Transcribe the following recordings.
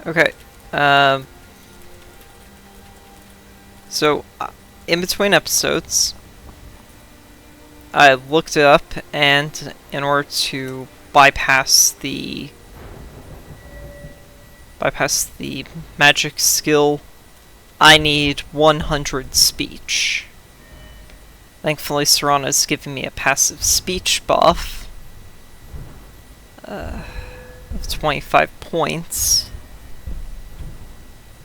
Okay. So, in between episodes, I looked it up, and in order to bypass the magic skill, I need 100 speech. Thankfully, Serana's giving me a passive speech buff of 25 points.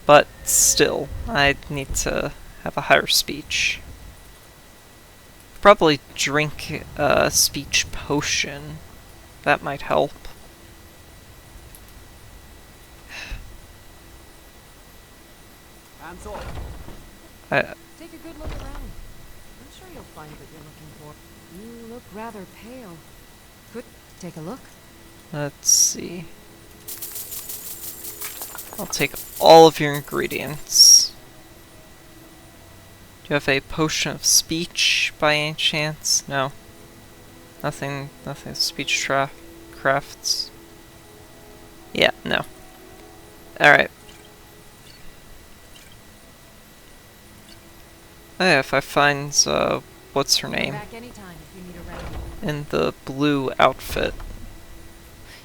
But still, I need to have a higher speech. Probably drink a speech potion. That might help. Take a good look around. I'm sure you'll find what you're looking for. You look rather pale. Could take a look. Let's see. I'll take all of your ingredients. Do you have a potion of speech by any chance? No. Nothing speech crafts. Yeah, no. Alright. Oh yeah, if I find, what's her name? Back anytime if you need a ride. In the blue outfit.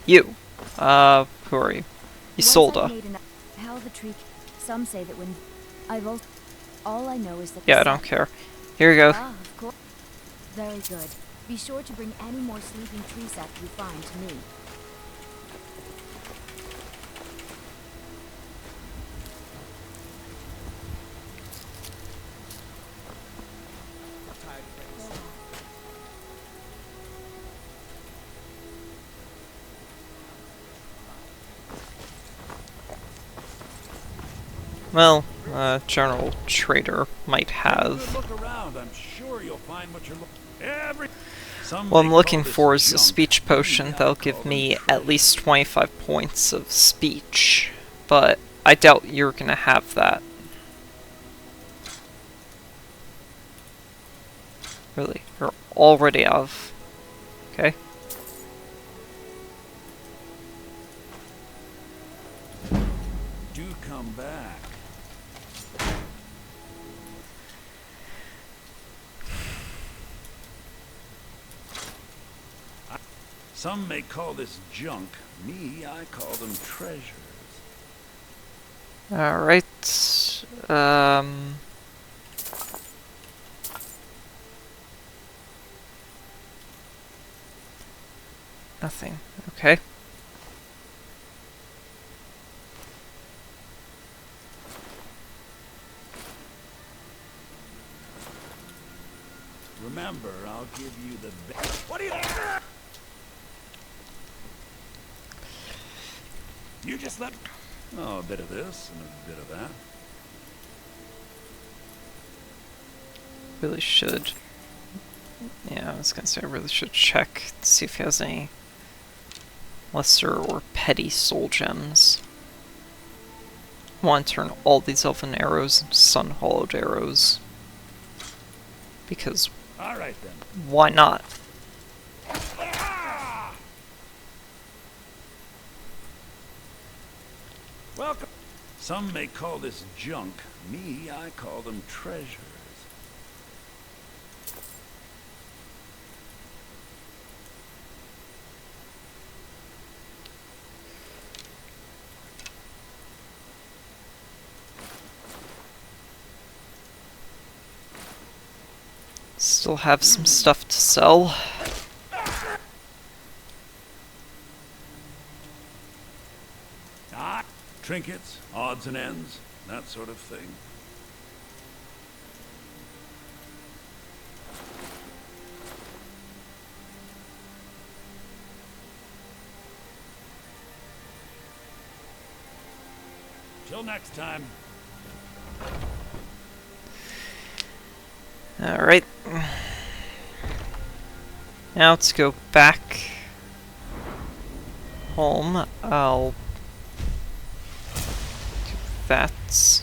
You! Who are you? Isolde. How the tree. Some say that when I've all I know is that. Yeah, I don't care. Here you go. Ah, of course. Very good. Be sure to bring any more sleeping tree sap you find to me. Well, General Trader might have. Look around. I'm sure you'll find what you're looking. What I'm looking for is a speech potion that'll give me at least 25 points of speech, but I doubt you're gonna have that. Really, you're already out of. Okay. Do come back. Some may call this junk. Me, I call them treasures. Alright. Nothing. Okay. Remember, I'll give you the best. What do you? You just let. Oh, a bit of this and a bit of that. Really should. Yeah, I was gonna say I really should check to see if he has any lesser or petty soul gems. I want to turn all these elven arrows into sun-hollowed arrows. Because All right then. why not? Welcome. Some may call this junk. Me, I call them treasures. Still have some stuff to sell. Ah, trinkets, odds and ends, that sort of thing. Till next time. Alright. Now let's go back home. I'll do that.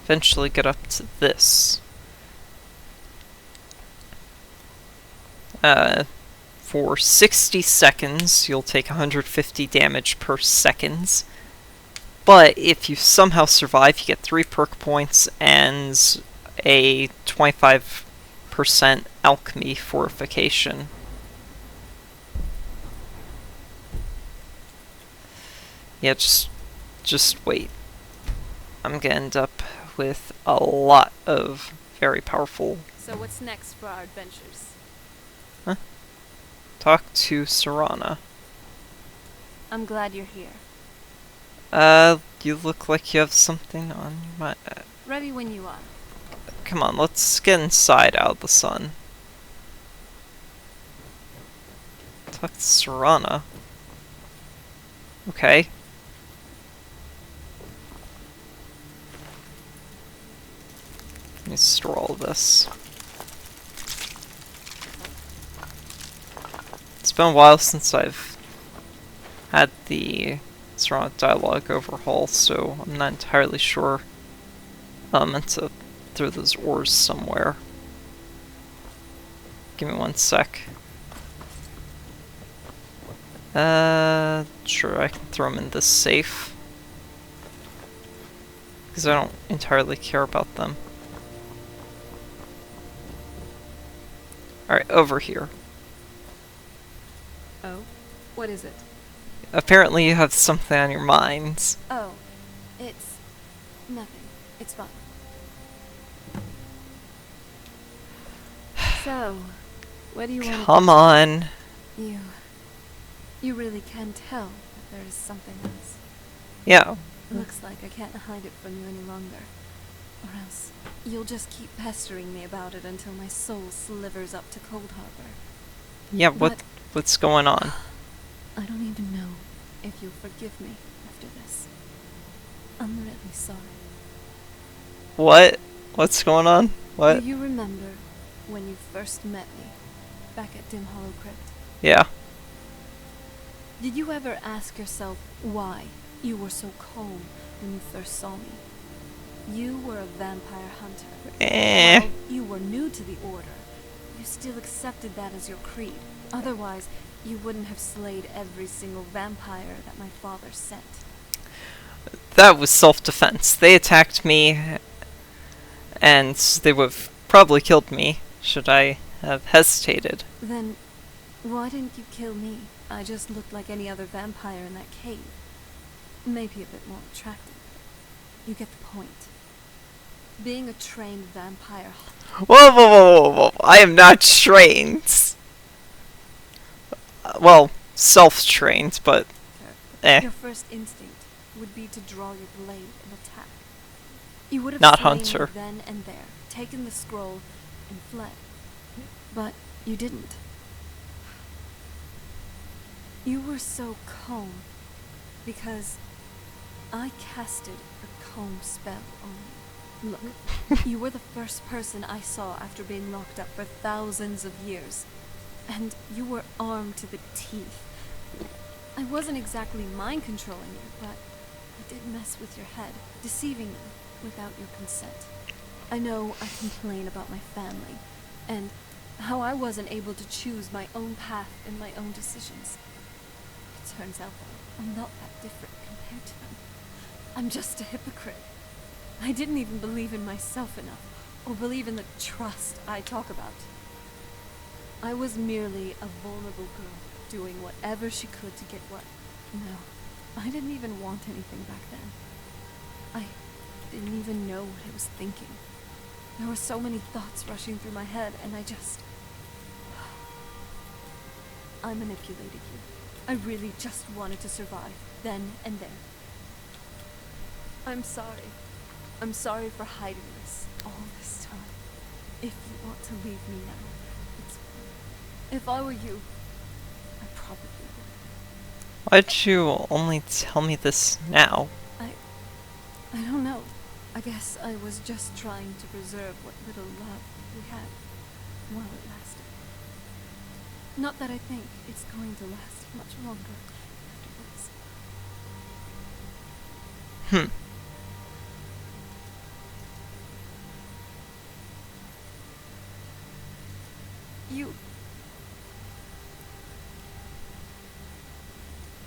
Eventually get up to this. For 60 seconds, you'll take 150 damage per seconds. But if you somehow survive, you get 3 perk points and a 25% alchemy fortification. Yeah, just wait. I'm gonna end up with a lot of very powerful... So what's next for our adventures? Talk to Serana. I'm glad you're here. You look like you have something on your mind. Ready when you are. Come on, let's get inside out of the sun. Talk to Serana. Okay. Let me store all of this. It's been a while since I've had the Serana dialogue overhaul, so I'm not entirely sure. I meant to throw those ores somewhere. Give me 1 sec. Sure, I can throw them in this safe. Because I don't entirely care about them. Alright, over here. Oh? What is it? Apparently you have something on your minds. Oh, it's nothing. It's fine. So, what do you want? Come on. You really can tell that there is something else. Yeah. Looks like I can't hide it from you any longer. Or else you'll just keep pestering me about it until my soul slivers up to Cold Harbor. Yeah, But what's going on? I don't even know if you'll forgive me after this. I'm really sorry. What? What's going on? What? Do you remember when you first met me, back at Dim Hollow Crypt? Yeah. Did you ever ask yourself why you were so calm when you first saw me? You were a vampire hunter. While you were new to the Order, you still accepted that as your creed. Otherwise, you wouldn't have slayed every single vampire that my father sent. That was self-defense. They attacked me, and they would have probably killed me, should I have hesitated. Then, why didn't you kill me? I just looked like any other vampire in that cave. Maybe a bit more attractive. You get the point. Being a trained vampire... Whoa, whoa, whoa, whoa, whoa. I am not trained. Well, self-trained, but... Your first instinct would be to draw your blade and attack. You would have Not slain hunter. me then and there, taken the scroll, and fled. But you didn't. You were so calm because I casted a calm spell on you. Look, you were the first person I saw after being locked up for thousands of years. And you were armed to the teeth. I wasn't exactly mind controlling you, but I did mess with your head, deceiving you without your consent. I know I complain about my family, and how I wasn't able to choose my own path and my own decisions. It turns out though, I'm not that different compared to them. I'm just a hypocrite. I didn't even believe in myself enough, or believe in the trust I talk about. I was merely a vulnerable girl, doing whatever she could to get what... No, I didn't even want anything back then. I didn't even know what I was thinking. There were so many thoughts rushing through my head, and I just... I manipulated you. I really just wanted to survive, then and there. I'm sorry. I'm sorry for hiding this all this time. If you want to leave me now, it's fine. If I were you, I probably would. Why'd you only tell me this now? I don't know. I guess I was just trying to preserve what little love we had while it lasted. Not that I think it's going to last much longer after this.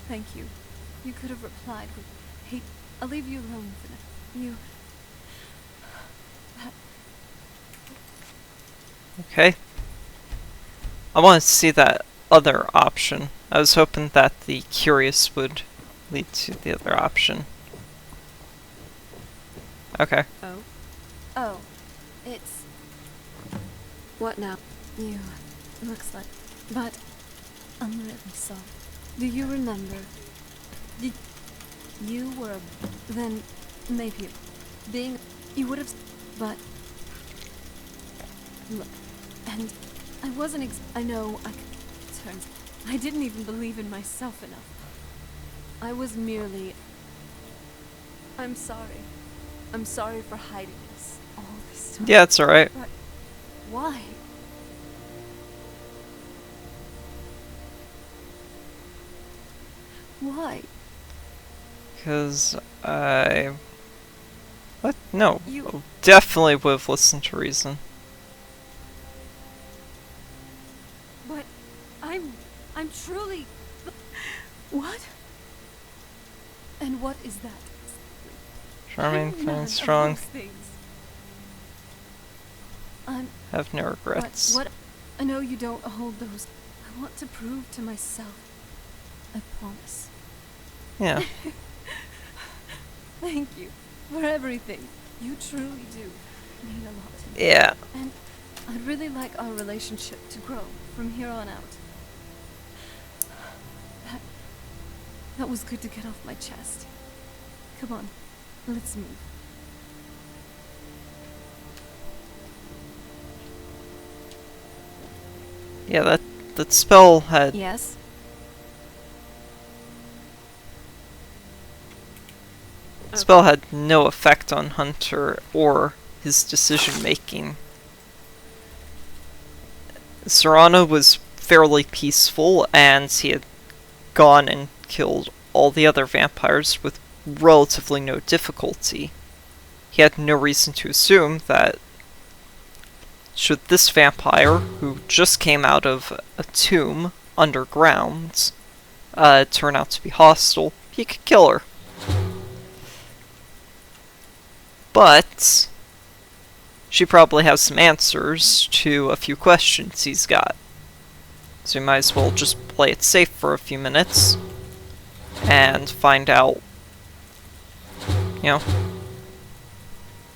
Thank you. You could have replied with hate. I'll leave you alone for now. You... Okay. I want to see that other option. I was hoping that the curious would lead to the other option. Okay. Oh? Oh. It's... What now? You... Looks like... But... I'm really sorry. Do you remember? Did... You were a... Then... Maybe... Being... You would have... But... Look... And... I wasn't I know I... Turns... I didn't even believe in myself enough. I was merely... I'm sorry. I'm sorry for hiding this all this time. Yeah, it's alright. But why? Why? Because I... What? No. You... Definitely would have listened to reason. But I'm truly... What? And what is that? Charming, I'm fine, none of strong, those things. I'm... have no regrets. What? I know you don't hold those. I want to prove to myself. I promise. Yeah. Thank you for everything. You truly do mean a lot to me. Yeah. And I'd really like our relationship to grow from here on out. That was good to get off my chest. Come on, let's move. Yeah, that spell had... Yes? Spell had no effect on Hunter or his decision-making. Serana was fairly peaceful, and he had gone and killed all the other vampires with relatively no difficulty. He had no reason to assume that should this vampire, who just came out of a tomb underground, turn out to be hostile, he could kill her. But she probably has some answers to a few questions he's got. So we might as well just play it safe for a few minutes and find out, you know,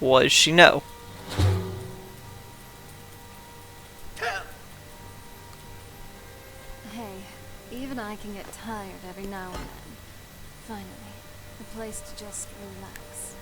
what does she know? Hey, even I can get tired every now and then. Finally, a place to just relax.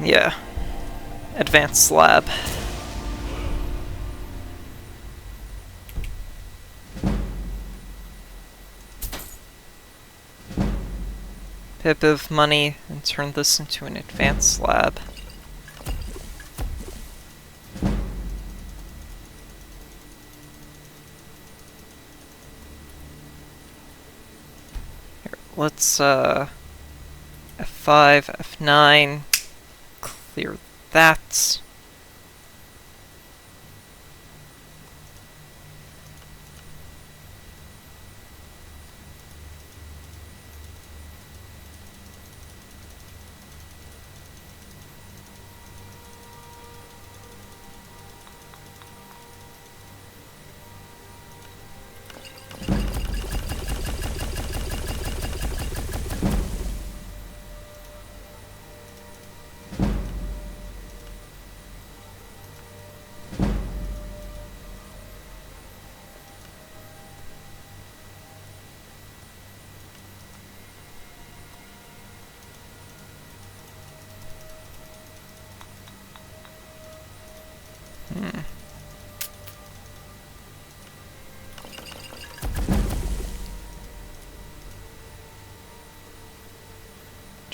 Yeah. Advanced lab. Bit of money and turn this into an advanced lab. Here, let's F5, F9, clear that.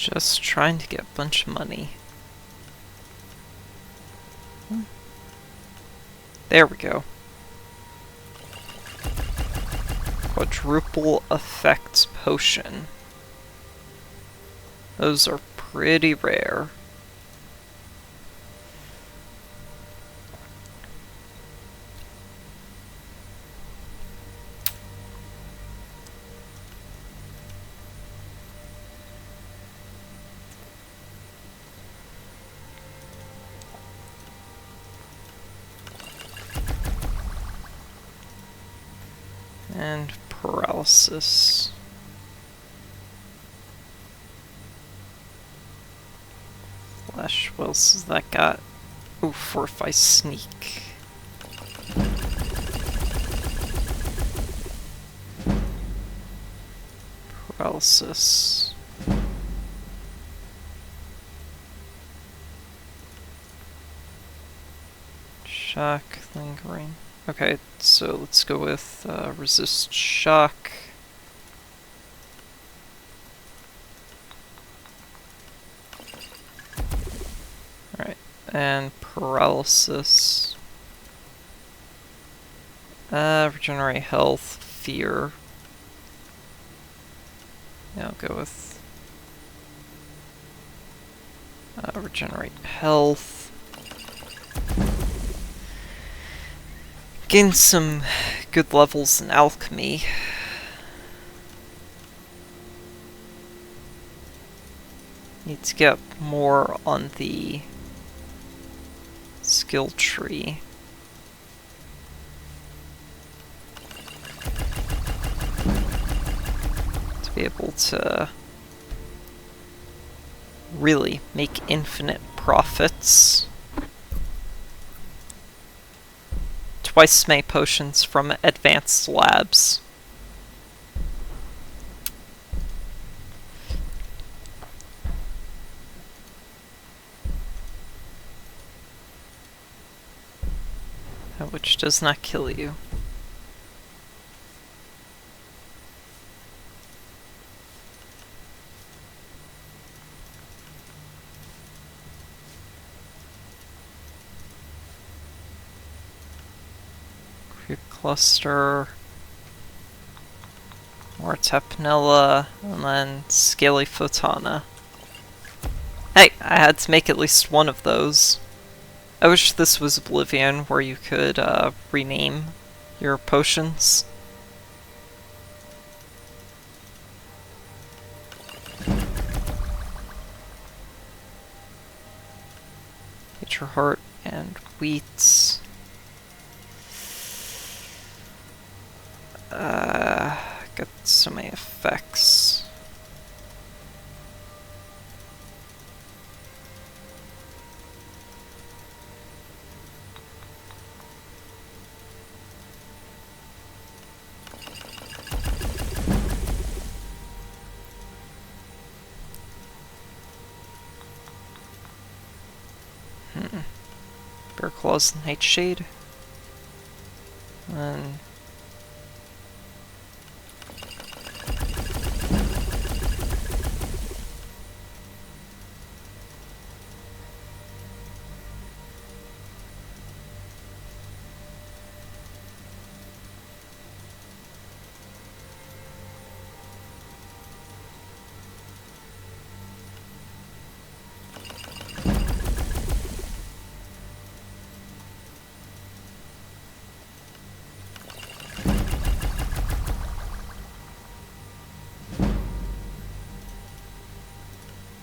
Just trying to get a bunch of money. There we go. Quadruple effects potion. Those are pretty rare. And paralysis. Flesh, what else has that got? Ooh, fortify sneak. Paralysis. Shock, lingering. Okay, so let's go with resist shock. Alright, and paralysis. Regenerate health, fear. Yeah, I'll go with regenerate health. Gain some good levels in alchemy. Need to get more on the skill tree. To be able to really make infinite profits. Twice as many potions from advanced labs. Which does not kill you. Cluster, more Tapnella, and then Scaly Photana. Hey, I had to make at least one of those. I wish this was Oblivion, where you could rename your potions. Nature Heart and Wheats. Got so many effects. Bear Claws and Nightshade. And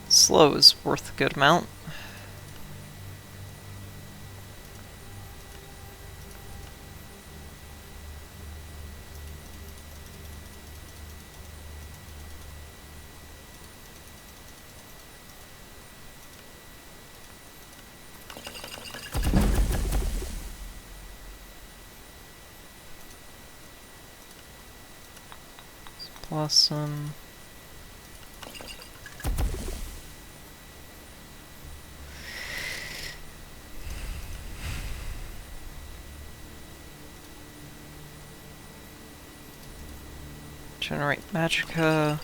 slow is worth a good amount. Blossom. Generate Magicka.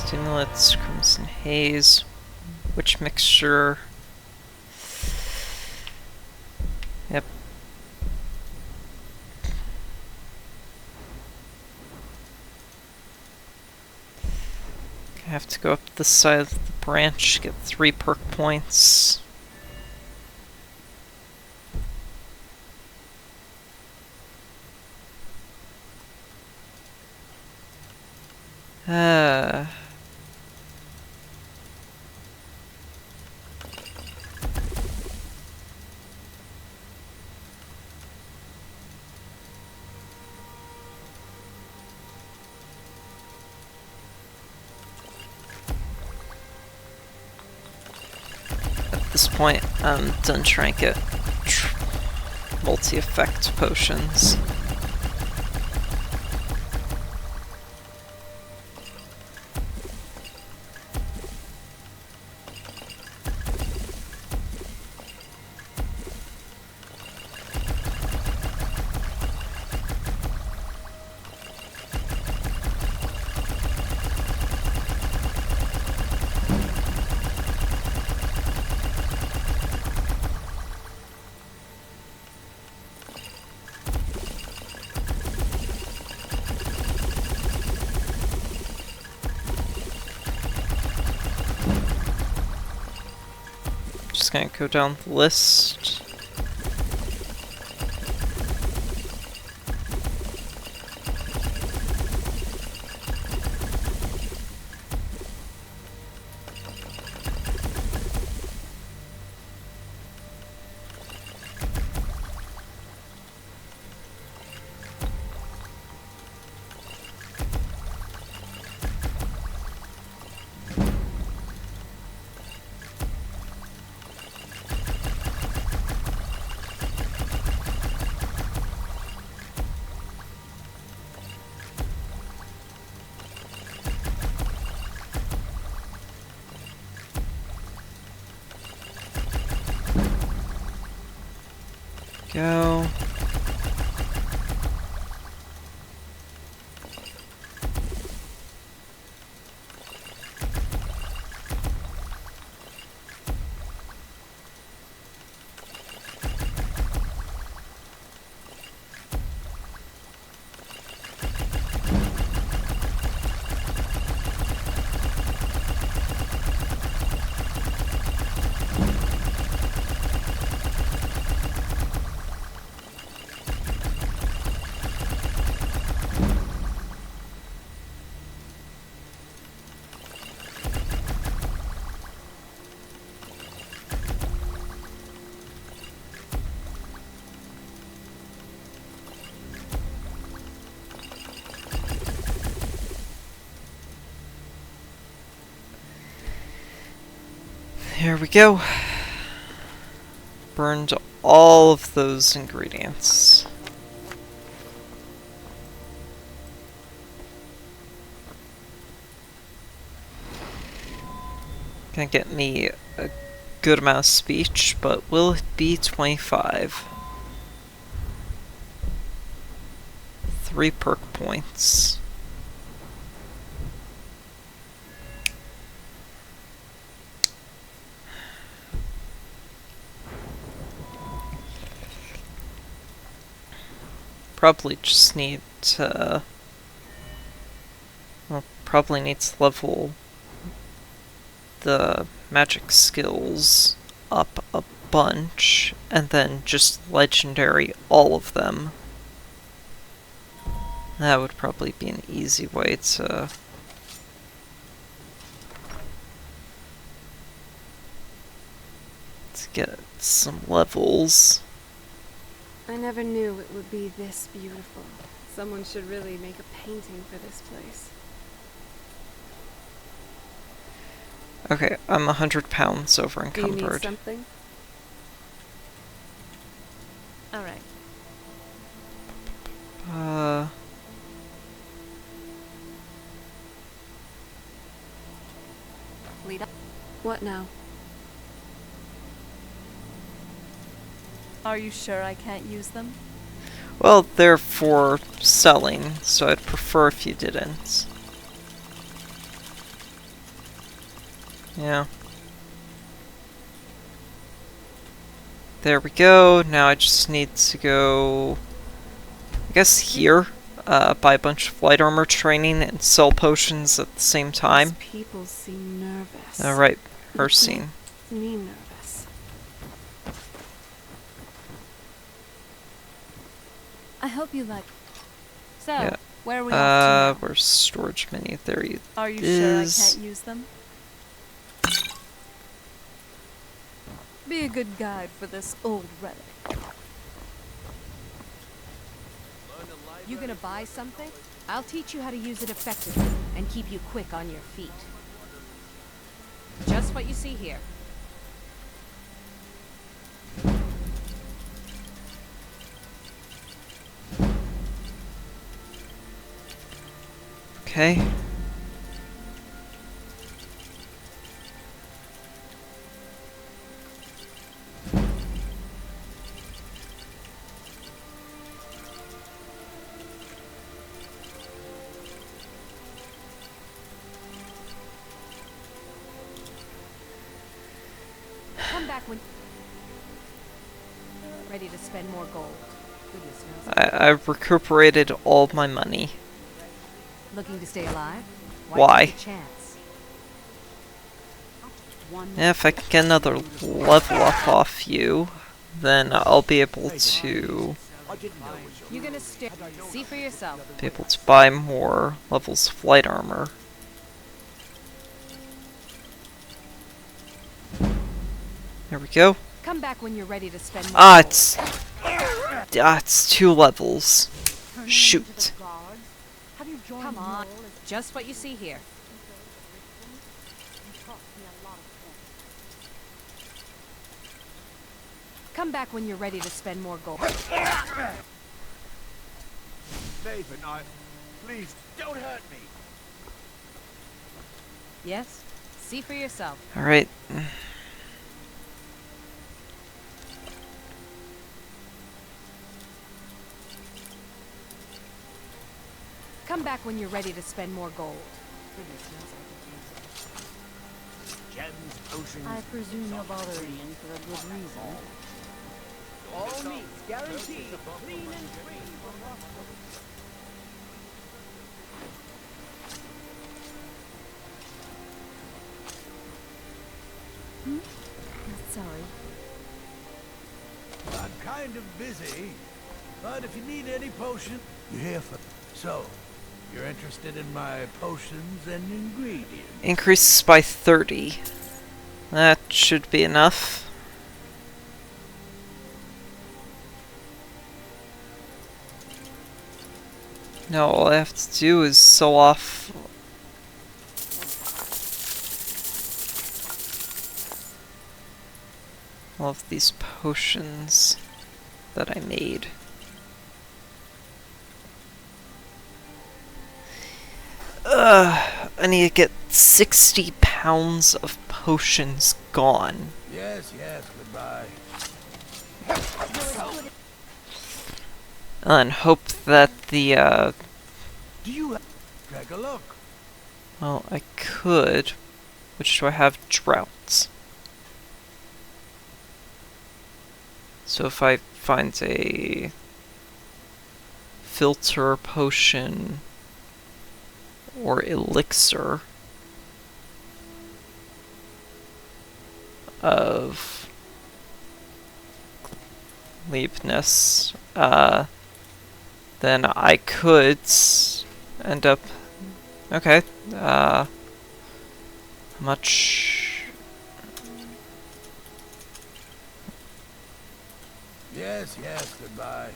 Stimulants, Crimson Haze. Which mixture? Yep. I have to go up this side of the branch, get 3 perk points. At this point, I'm done trying to get multi-effect potions. Just gonna go down the list. Go. Here we go. Burned all of those ingredients. Gonna get me a good amount of speech, but will it be 25? 3 perk points. Probably just need to... well, probably needs to level the magic skills up a bunch, and then just legendary all of them. That would probably be an easy way to... get some levels. I never knew it would be this beautiful. Someone should really make a painting for this place. Okay, I'm 100 pounds over Do you need encumbered. something? All right. Lead up. What now? Are you sure I can't use them? Well, they're for selling, so I'd prefer if you didn't. Yeah. There we go. Now I just need to go, I guess here, buy a bunch of light armor training and sell potions at the same time. These people seem nervous. Alright, Hircine. Me nervous. I hope you like. So, Yeah. where are we off to now? Where's storage menu? There he Are you sure I is. can't use them? Be a good guide for this old relic. You gonna buy something? I'll teach you how to use it effectively and keep you quick on your feet. Just what you see here. Okay. Come back when ready to spend more gold. Goodness knows. I've recuperated all my money. Looking to stay alive? Why? Take a chance? One Yeah, if I can get another level up off you, then I'll be able to You gonna stay? See for yourself. buy more levels of light armor. There we go. Come back when you're ready to spend more Ah, gold. it's 2 levels. Shoot. Come on. Just what you see here. Come back when you're ready to spend more gold. Nathan, please, don't hurt me. Yes? See for yourself. Alright. Come back when you're ready to spend more gold. Gems, potions. I presume you're bothering for a good reason. All meats guaranteed, clean and free. Sorry. I'm kind of busy, but if you need any potion, you're here for. So, you're interested in my potions and ingredients? Increases by 30. That should be enough. No, all I have to do is sell off all of these potions that I made. I need to get 60 pounds of potions gone. Yes, goodbye. And hope that the, Do you take a look? well, I could. Which do I have? Droughts. So if I find a filter potion or elixir of leapness, then I could end up. Okay, how much? Yes, goodbye.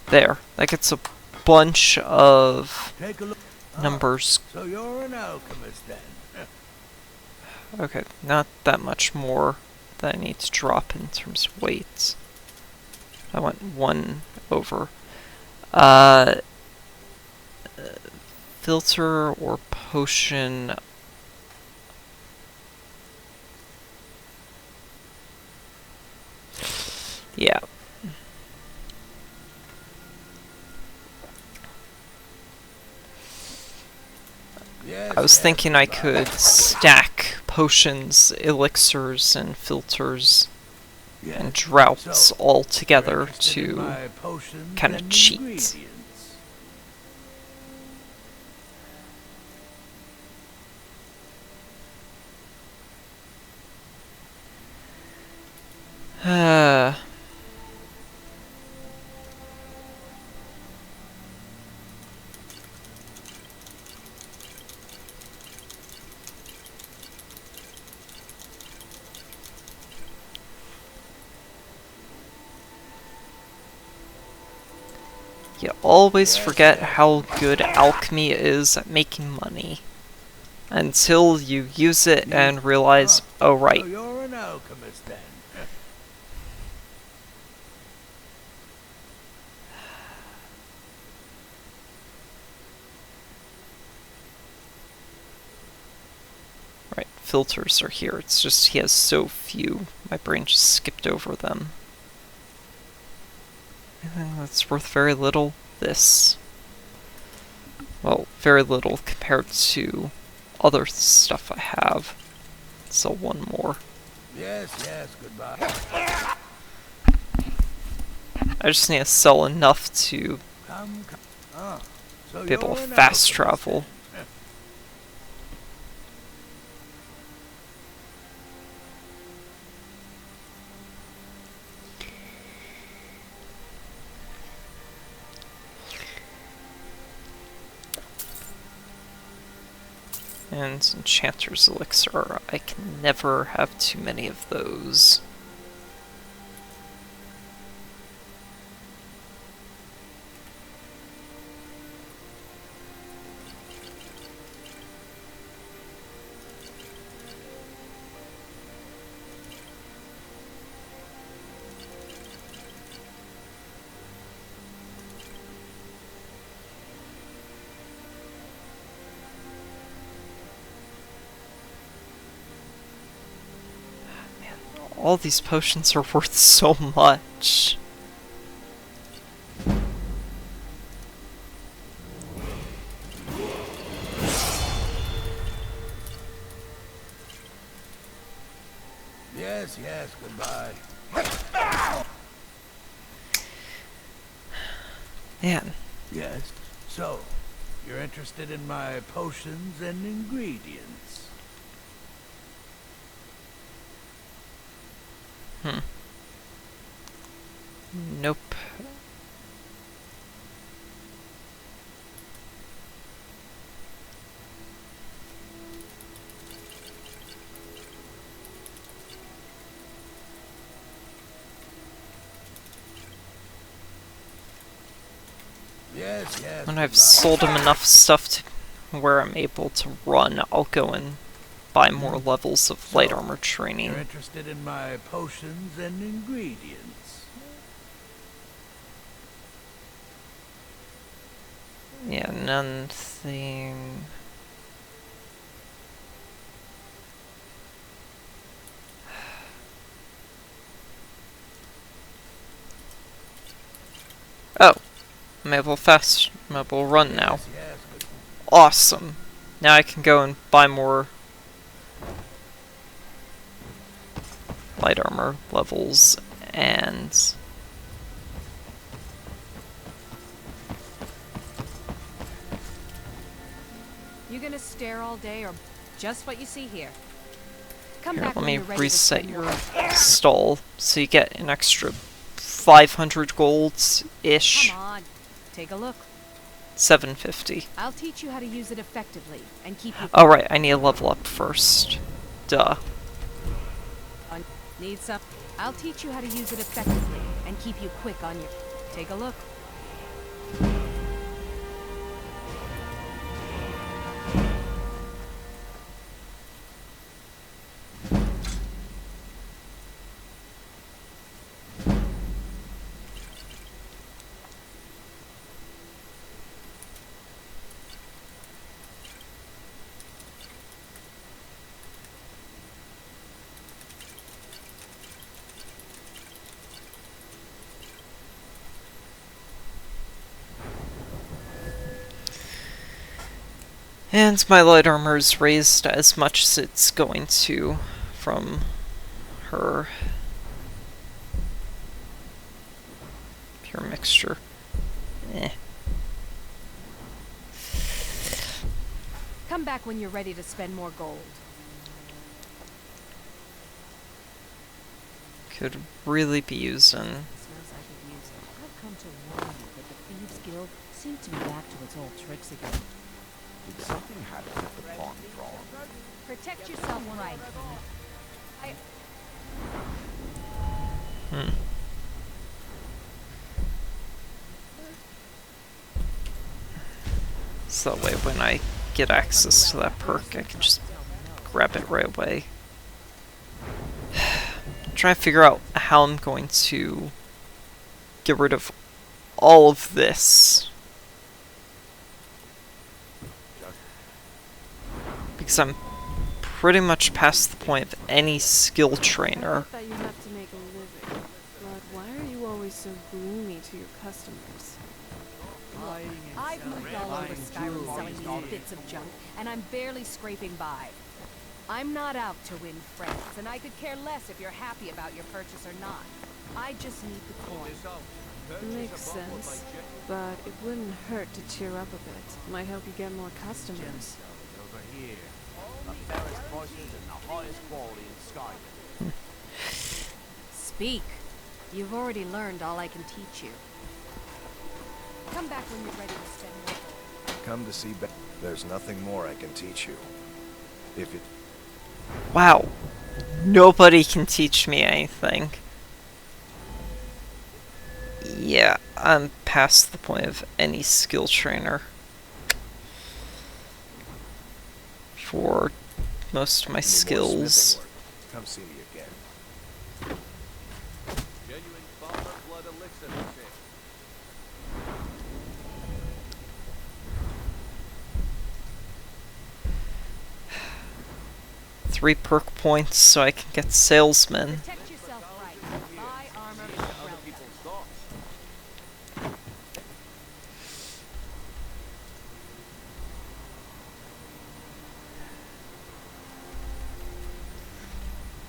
There. That gets a bunch of Take a look. numbers. So you're an alchemist then? Okay, not that much more that I need to drop in terms of weights. I went 1 over. Filter or potion. Yeah. Yes, I was yes, thinking I goodbye. could stack potions, elixirs, and filters Yes. and droughts So, all you're together interested in to my potions kind of and cheat. ingredients? Uh, you always Yes, forget yes, how goodbye. good alchemy is at making money. Until you use it and realize, oh So right, you're an alchemist then? right, filters are here. It's just he has so few, my brain just skipped over them. Anything that's worth very little? This. Well, very little compared to other stuff I have. So one more. Yes, yes, goodbye. I just need to sell enough to Come, come. Oh, so be able you're to an fast alchemist travel. then? And Enchanter's Elixir. I can never have too many of those. All these potions are worth so much. Yes, yes, goodbye. Man, Yes. So, you're interested in my potions and ingredients? nope. Yes, yes, When I've goodbye. sold him enough stuff to where I'm able to run, I'll go and buy more levels of light So, armor You're training. interested in my potions and ingredients? Yeah, nothing. Oh, I'm able to run now. Yes, yes, good. Awesome. Now I can go and buy more light armor levels and You gonna stare all day or just what you see here? Come here, back let when me you're ready to reset spend your more. stall so you get an extra 500 golds-ish. Come on, take a look. 750. I'll teach you how to use it effectively and keep you Oh right, I need a level up first. Duh. on. Need some? I'll teach you how to use it effectively and keep you quick on your. Take a look. And my light armor is raised as much as it's going to from her pure mixture. Eh. Come back when you're ready to spend more gold. Could really be using. Smells like it use it. I've come to warn you that the Thieves Guild seems to be back to its old tricks again. Did something happen at the pond wrong? Protect yourself right. So that way when I get access to that perk, I can just grab it right away. Trying to figure out how I'm going to get rid of all of this. Because I'm pretty much past the point of any skill trainer. That you have to make a living, but why are you always so gloomy to your customers? I've moved all over Skyrim selling these bits of junk, and I'm barely scraping by. I'm not out to win friends, and I could care less if you're happy about your purchase or not. I just need the coin. Makes sense, but it wouldn't hurt to cheer up a bit. Might help you get more customers. Over here. The fairest prices and the highest quality in Skyrim. Speak. You've already learned all I can teach you. Come back when you're ready to spend more gold. Come to see There's nothing more I can teach you. If it... Wow. Nobody can teach me anything. Yeah, I'm past the point of any skill trainer for most of my skills. Come see me again. Genuine farmer blood elixir machine. 3 perk points so I can get salesman. Protect yourself right. Buy armor from Other people's thoughts.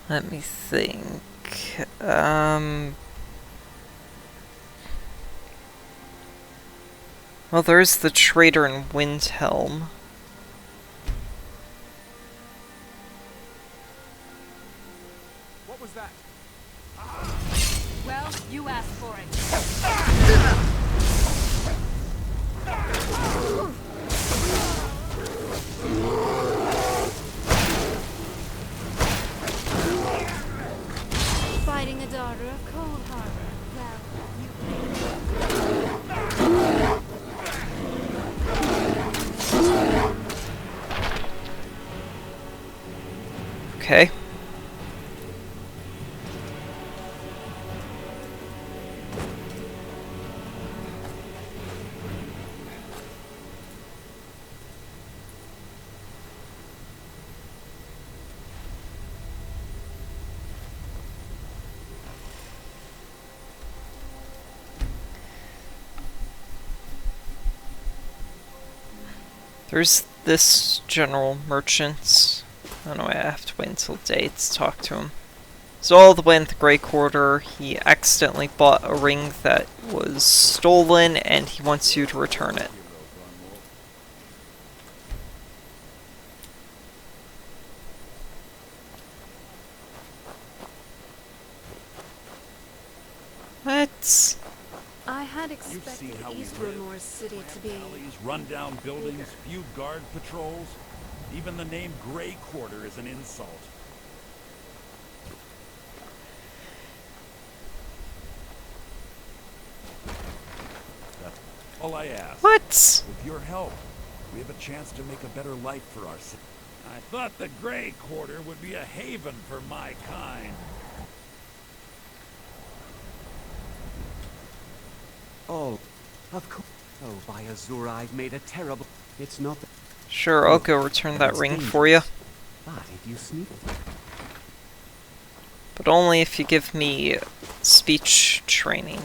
Let me think. Well, there's the trader in Windhelm. What was that? Well, you asked for it. Fighting a daughter of Cold Harbor. Well, Okay. There's this general merchant. I don't know, I have to wait until day to talk to him. He's all the way in the Grey Quarter. He accidentally bought a ring that was stolen, and he wants you to return it. What? I had You've expected seen how we East live. Rumor City to be Alleys, rundown buildings, few guard patrols. Even the name Grey Quarter is an insult. All I ask, What? with your help, we have a chance to make a better life for ourselves. I thought the Grey Quarter would be a haven for my kind. Oh, of course. Oh, by Azura, I've made a terrible... It's not the... Sure, I'll go return that It's ring for you. But if you sneak... But only if you give me speech training.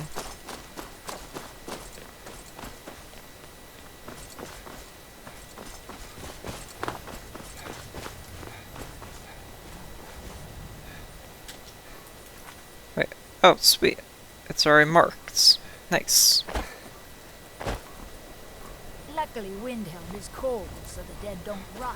Oh, sweet. It's already marked. Nice. Luckily, Windhelm is cold, so the dead don't rot.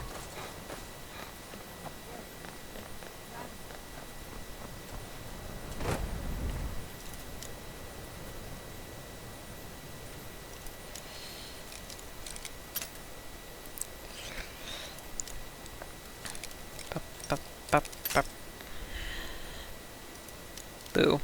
Bup, bup, bup. Boo.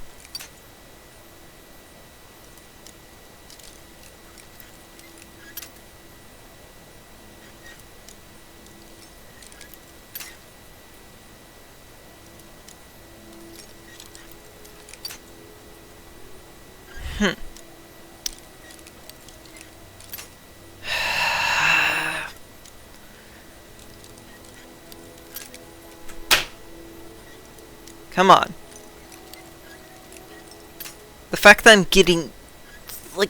Come on. The fact that I'm getting, like,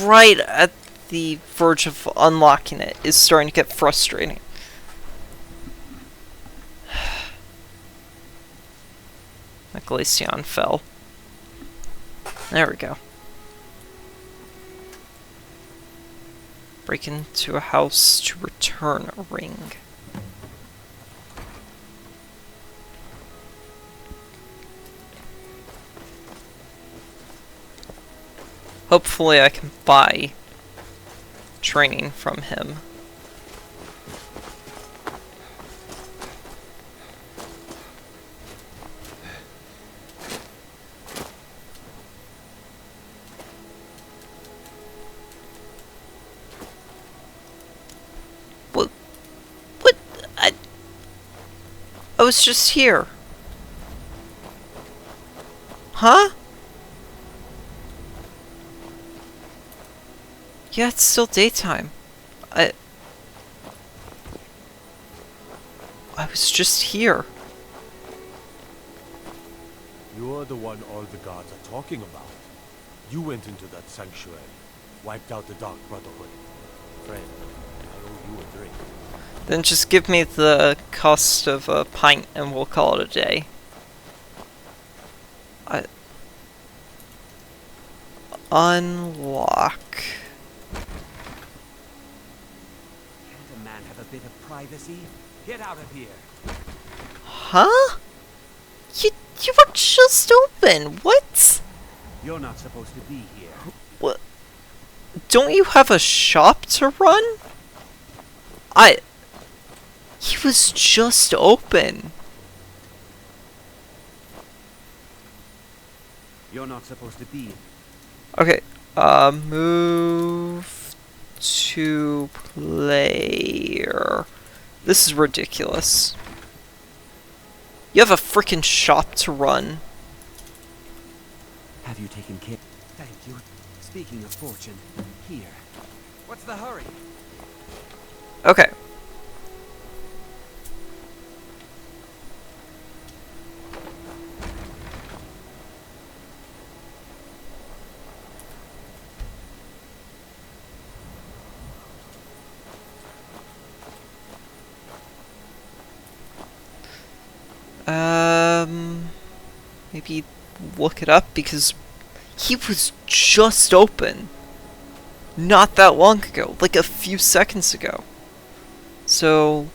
right at the verge of unlocking it is starting to get frustrating. My Glaceon fell. There we go. Break into a house to return a ring. Hopefully I can buy training from him. What? I was just here. Huh? Yeah, it's still daytime. I was just here. You're the one all the gods are talking about. You went into that sanctuary, wiped out the Dark Brotherhood. Friend, I owe you a drink. Then just give me the cost of a pint and we'll call it a day. Unlock. Can't a man have a bit of privacy? Get out of here. Huh? You were just open. What? You're not supposed to be here. What? Don't you have a shop to run? He was just open. You're not supposed to be. Okay, move to player. This is ridiculous. You have a freaking shop to run. Have you taken care? Thank you. Speaking of fortune, here. What's the hurry? Okay. Maybe look it up because he was just open not that long ago, like a few seconds ago. So,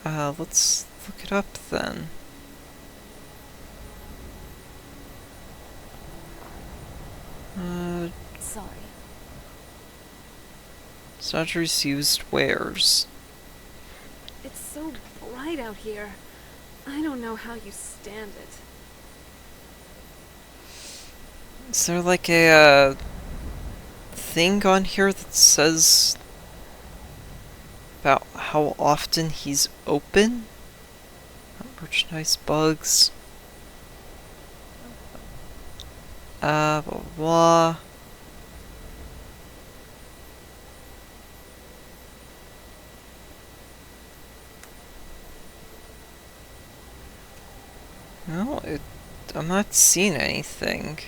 let's look it up then. Sorry. Sodri's used wares. It's so bright out here. I don't know how you stand it. Is there like a thing on here that says about how often he's open? Merchandise bugs. Blah blah. No, I'm not seeing anything.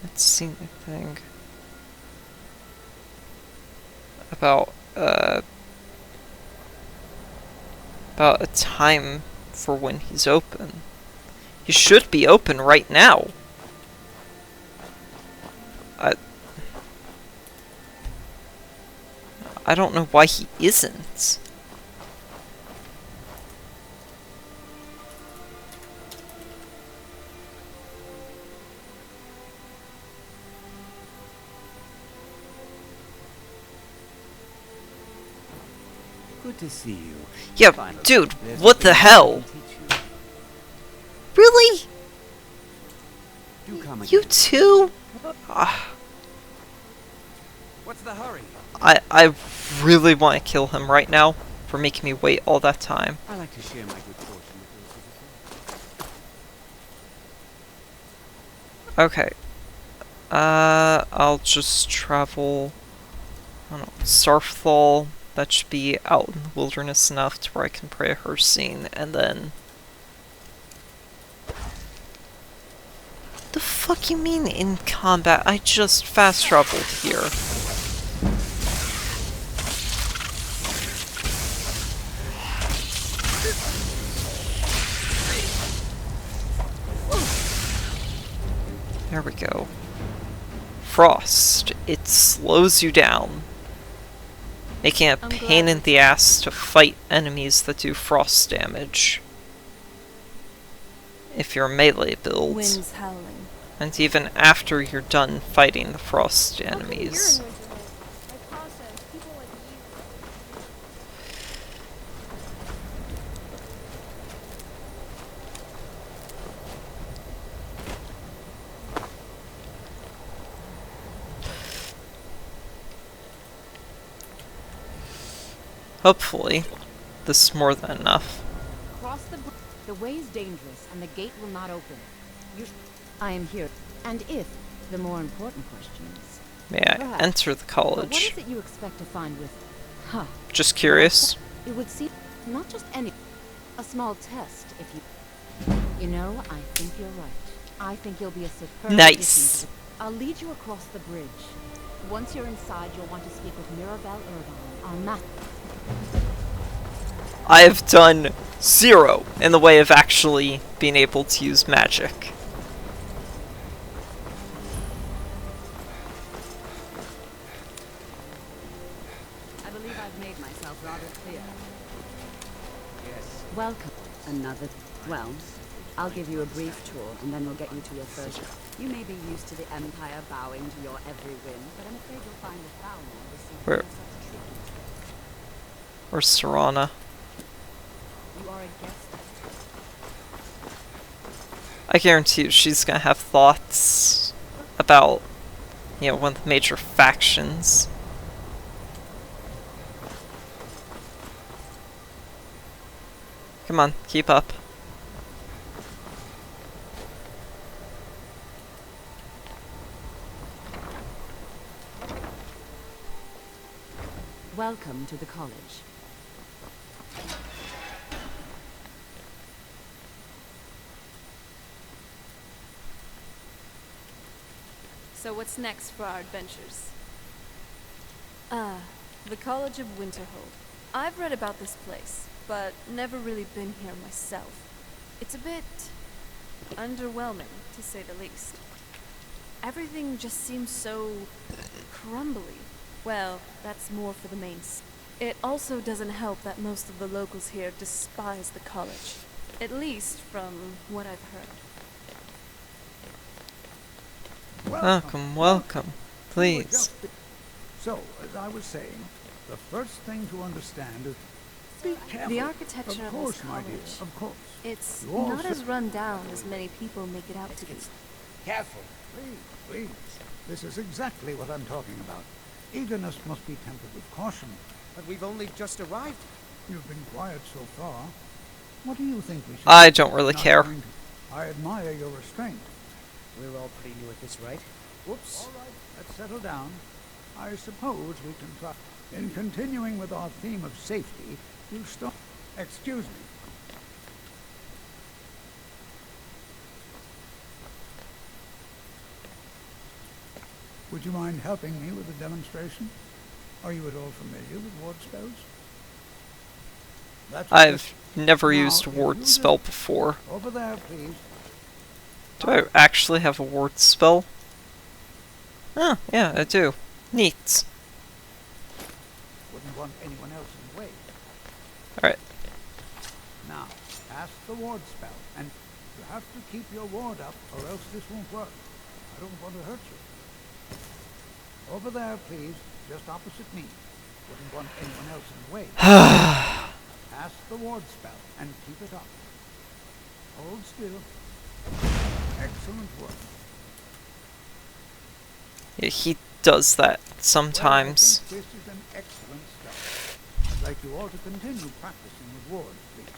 Not seeing anything about about a time for when he's open. He should be open right now. I don't know why he isn't. Good to see you. Yeah, Finally. dude, There's what the nothing I hell? can teach you. Really? Do come You again. too? Ah, What's the hurry? I really want to kill him right now for making me wait all that time. I like to share my good fortune with those who Okay. I'll just travel, I don't know, Sarfthal. That should be out in the wilderness enough to where I can pray a Hircine, and then... The fuck you mean in combat? I just fast traveled here. There we go. Frost. It slows you down, making it a pain in the ass to fight enemies that do frost damage if you're a melee build, Winds howling. and even after you're done fighting the frost enemies. Hopefully, this is more than enough. Cross the bridge. The way is dangerous, and the gate will not open. I am here. And if the more important question is, May I perhaps, enter the but what college? is it you expect to find with? Huh. Just curious. It would seem not just any. A small test, if you. You know, I think you're right. I think you'll be a superb. Nice. addition to the- I'll lead you across the bridge. Once you're inside, you'll want to speak with Mirabelle Irvine, our math. I have done zero in the way of actually being able to use magic. I believe I've made myself rather clear. Yes. Welcome. Another. Well, I'll give you a brief tour, and then we'll get you to your first. You may be used to the Empire bowing to your every whim, but I'm afraid you'll find it foul receiving Where- such treatment. Or Serana. You are a guest. I guarantee you she's gonna have thoughts about, you know, one of the major factions. Come on, keep up. Welcome to the college. So what's next for our adventures? The College of Winterhold. I've read about this place, but never really been here myself. It's a bit underwhelming, to say the least. Everything just seems so crumbly. Well, that's more for the It also doesn't help that most of the locals here despise the college. At least from what I've heard. Welcome, welcome. Please. So, as I was saying, the first thing to understand is be careful. The architecture Of of course, this my dear, college. of course. It's You all not sit- as run down as many people make it out to be. Careful. Please. This is exactly what I'm talking about. Eagerness must be tempered with caution. But we've only just arrived. You've been quiet so far. What do you think we should I don't really Not care. going to- I admire your restraint. We're all pretty new at this, right? Whoops. All right, let's settle down. I suppose we can try. In continuing with our theme of safety, you stop. Excuse me. Would you mind helping me with the demonstration? Are you at all familiar with ward spells? That's I've never Now, used a if ward you spell just- before. Over there, please. Do I actually have a ward spell? Oh, yeah, I do. Neat. Wouldn't want anyone else in the way. Alright. Now, cast the ward spell, and you have to keep your ward up, or else this won't work. I don't want to hurt you. Over there, please, just opposite me. Wouldn't want anyone else in the way. Cast the ward spell, and keep it up. Hold still. Excellent work. Yeah, he does that sometimes. Well, I think this is an excellent start. I'd like you all to continue practicing with wards, please.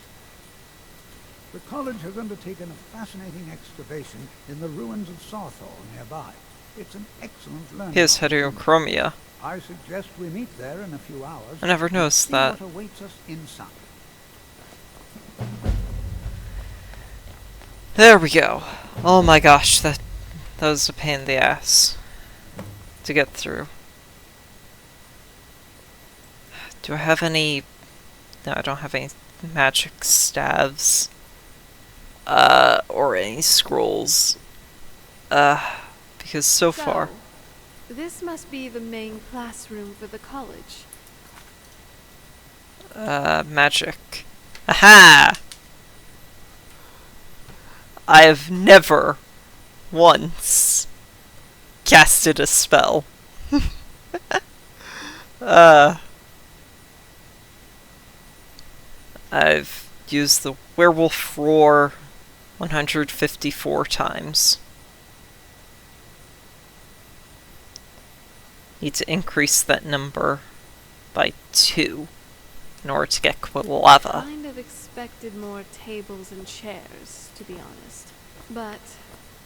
The college has undertaken a fascinating excavation in the ruins of Sarthor nearby. It's an excellent learning Here's opportunity. Heterochromia. I suggest we meet there in a few hours. I never and noticed see that. what awaits us inside. There we go. Oh my gosh, that was a pain in the ass to get through. Do I have any... No, I don't have any magic staves. Or any scrolls. Because so far... This must be the main classroom for the college. Magic. Aha! I have never once casted a spell. I've used the werewolf roar 154 times. Need to increase that number by 2 in order to get Quilava. Kind of expected more tables and chairs, to be honest. But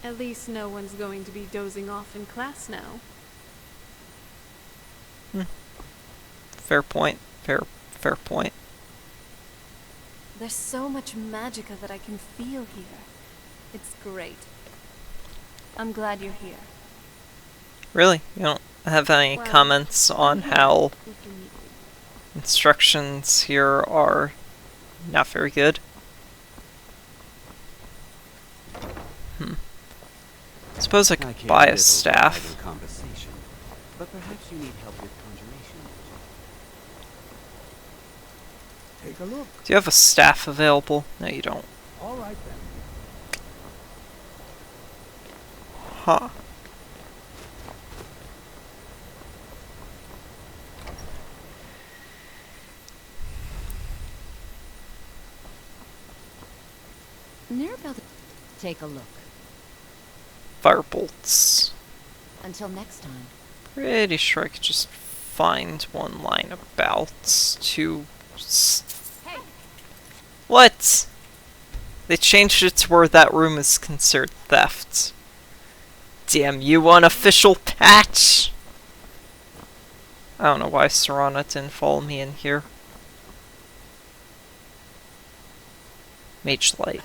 at least no one's going to be dozing off in class now. Fair point. Fair point. There's so much magicka that I can feel here. It's great. I'm glad you're here. Really? You don't have any Well, comments on I'm here how if you need me. instructions here are not very good? Suppose I could can't buy a nibble staff. idle conversation, but perhaps you need help with conjuration. Take a look. Do you have a staff available? No, you don't. All right then. Huh. Near about the... Take a look. Firebolts. Until next time. Pretty sure I could just find one line about to... Hey, What? They changed it to where that room is considered theft. Damn you, unofficial patch! I don't know why Serana didn't follow me in here. Mage Light.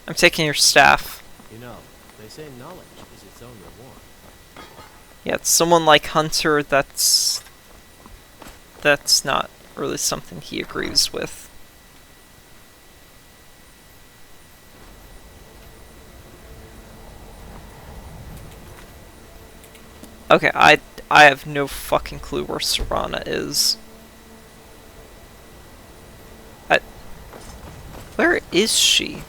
I'm taking your staff. You know, they say knowledge is its own reward. Yeah, it's someone like Hunter that's not really something he agrees with. Okay, I have no fucking clue where Serana is. Where is she?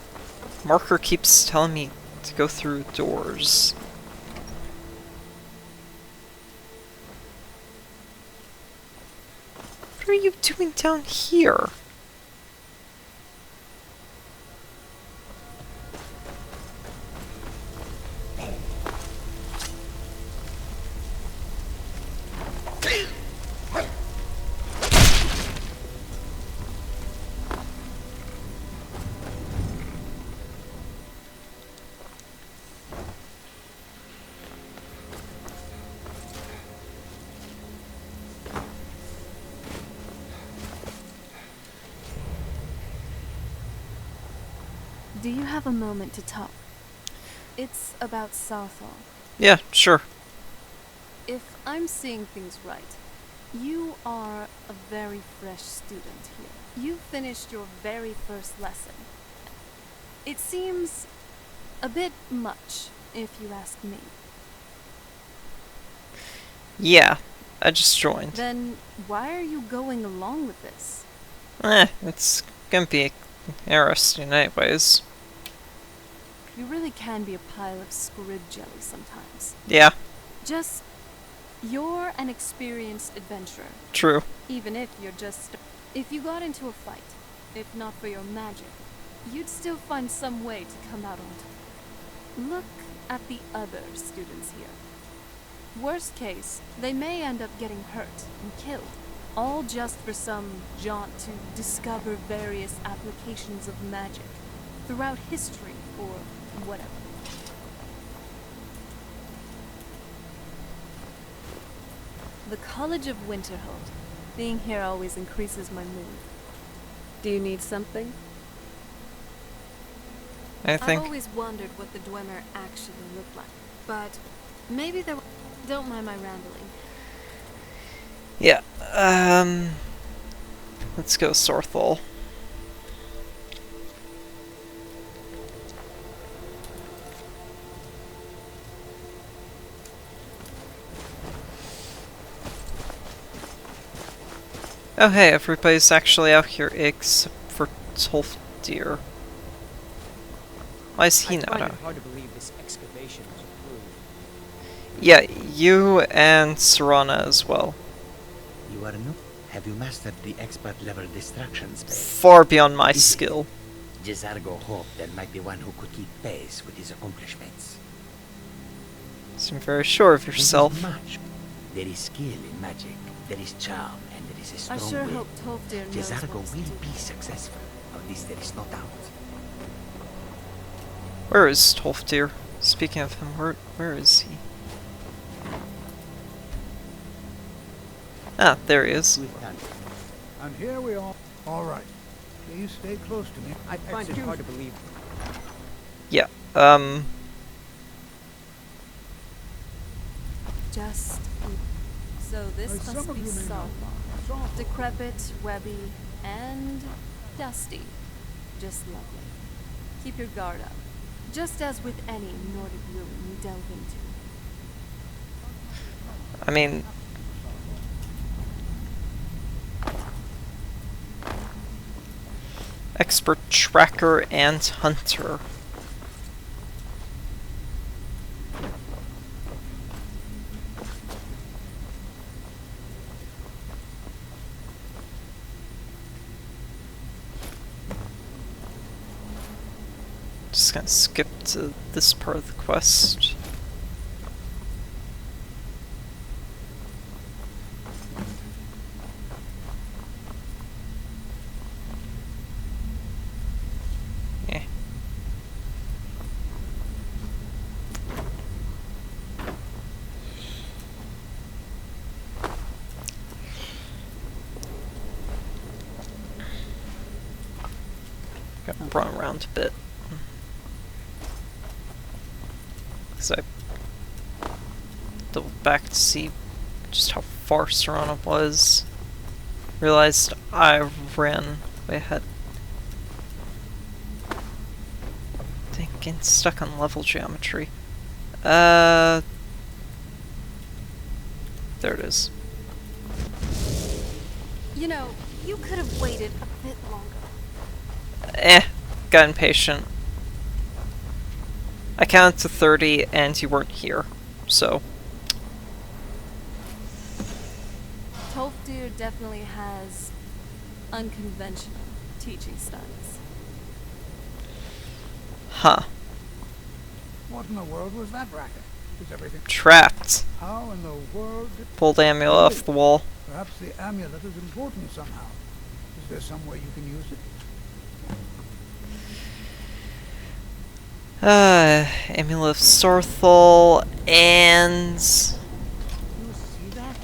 Marker keeps telling me to go through doors. What are you doing down here? Do you have a moment to talk? It's about Sarthor. Yeah, sure. If I'm seeing things right, You are a very fresh student here. You finished your very first lesson. It seems a bit much, if you ask me. Yeah, I just joined. Then why are you going along with this? It's gonna be interesting anyways. You really can be a pile of squid jelly sometimes. Yeah, Just, you're an experienced adventurer. true. Even if you're just... If you got into a fight, if not for your magic, you'd still find some way to come out on top. Look at the other students here. Worst case, they may end up getting hurt and killed, all just for some jaunt to discover various applications of magic throughout history or whatever. The College of Winterhold. Being here always increases my mood. Do you need something? I think. I've always wondered what the Dwemer actually looked like, but maybe there. Don't mind my rambling. Yeah. Let's go Sorthol. Oh hey, everybody's actually out here except for Tolfdir. Why is he not out? Hard to believe this excavation was approved. Yeah, you and Serana as well. You are new? Have you mastered the expert level distraction spell? Far beyond my skill. Jezargo hoped there might be one who could keep pace with his accomplishments. Seem very sure of There is yourself. much. There is skill in magic, there is charm, and there is a I strong sure will. hope Tolfdir knows Jezargo what to will do. be successful. Of this there is no doubt. Where is Tolfdir? Speaking of him, where is he? Ah, there he is. And here we are. All right. Please stay close to me. I find it hard to believe. Yeah, Just. So this Some must of be you may know. Softball. Decrepit, webby, and dusty. Just lovely. Keep your guard up. Just as with any Nordic ruin you delve into. I mean... Expert tracker and hunter. Just gonna skip to this part of the quest. Yeah. Gotta run around a bit. Because I doubled back to see just how far Serana was. Realized I ran way ahead. Getting stuck on level geometry. There it is. You know, you could have waited a bit longer. Got impatient. I counted to 30 and you weren't here, so. Tolfdir definitely has unconventional teaching styles. Huh. What in the world was that racket? Is everything Trapped. How in the world did... Pulled the amulet off the wall. Perhaps the amulet is important somehow. Is there some way you can use it? Amulet of Sorthol and... You see that?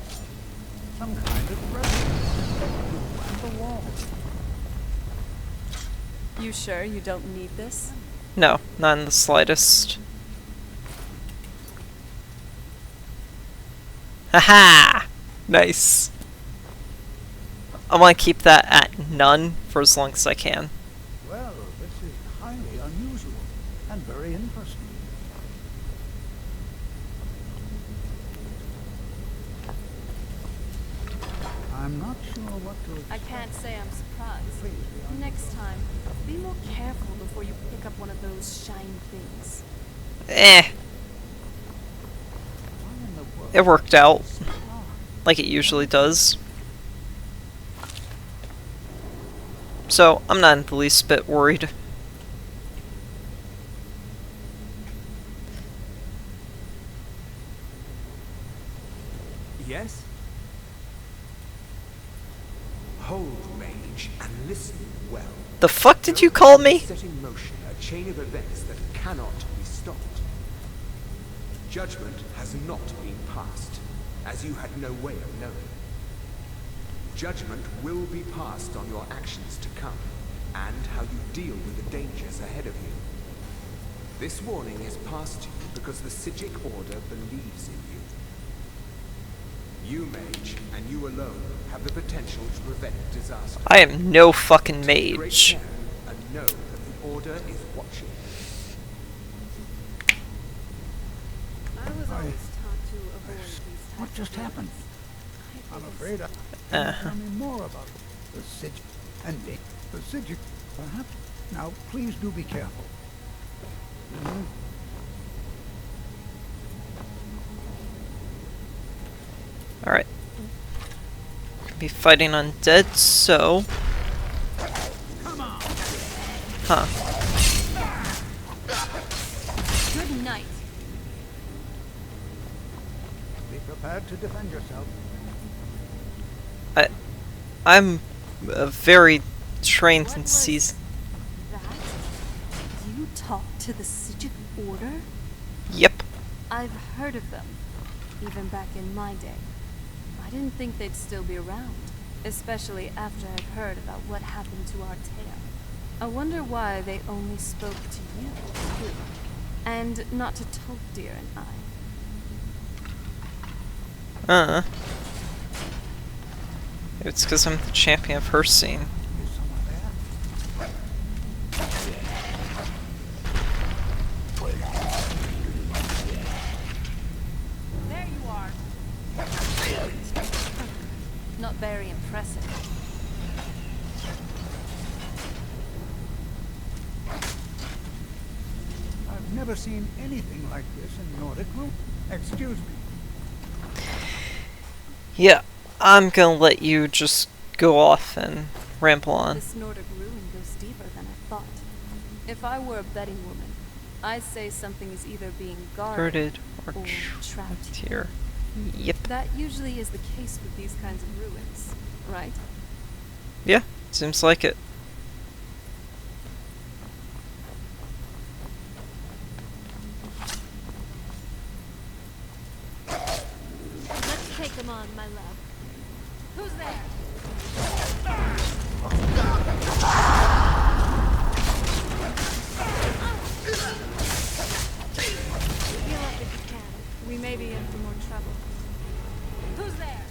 Some kind of resin. On the wall. You sure you don't need this? No, not in the slightest. Haha! Nice. I want to keep that at none for as long as I can. Well, this is highly unusual and very interesting. I'm not sure what to expect. I can't say I'm surprised. Please be honest. Next time, be more careful before you pick up one of those shiny things. Eh, Why in the world? it worked out. Like it usually does. So, I'm not in the least bit worried. Yes? Hold, mage, and listen well. The fuck did you call me? Set in motion a chain of events that cannot be stopped. Judgment has not been passed, as you had no way of knowing. Judgment will be passed on your actions to come, and how you deal with the dangers ahead of you. This warning is passed to you because the Psijic Order believes in you. You, mage, and you alone, have the potential to prevent disaster. I am no fucking Take great mage. care and know that the Order is watching. I was always taught to avoid these types What just of happened? things. I'm afraid I tell me more about the Psijic and the Psijic, perhaps. Now, please do be careful. Alright. Be fighting undead, so... Huh. Good night. Be prepared to defend yourself. I'm very trained What and was seasoned. that? You talk to the Psijic Order? Yep. I've heard of them, even back in my day. I didn't think they'd still be around, especially after I'd heard about what happened to Artea. I wonder why they only spoke to you, too, and not to Tolkdir and I. It's because I'm the champion of Hircine. Is someone there? There you are. Not very impressive. I've never seen anything like this in Nordic room. Excuse me. Yeah, I'm gonna let you just go off and ramble on. This Nordic ruin goes deeper than I thought. If I were a betting woman, I'd say something is either being guarded Guarded or trapped here. Yep. That usually is the case with these kinds of ruins, right? Yeah, seems like it. Let's take them on, my love. Who's there? Heal up if you can. We may be in for more trouble. Who's there?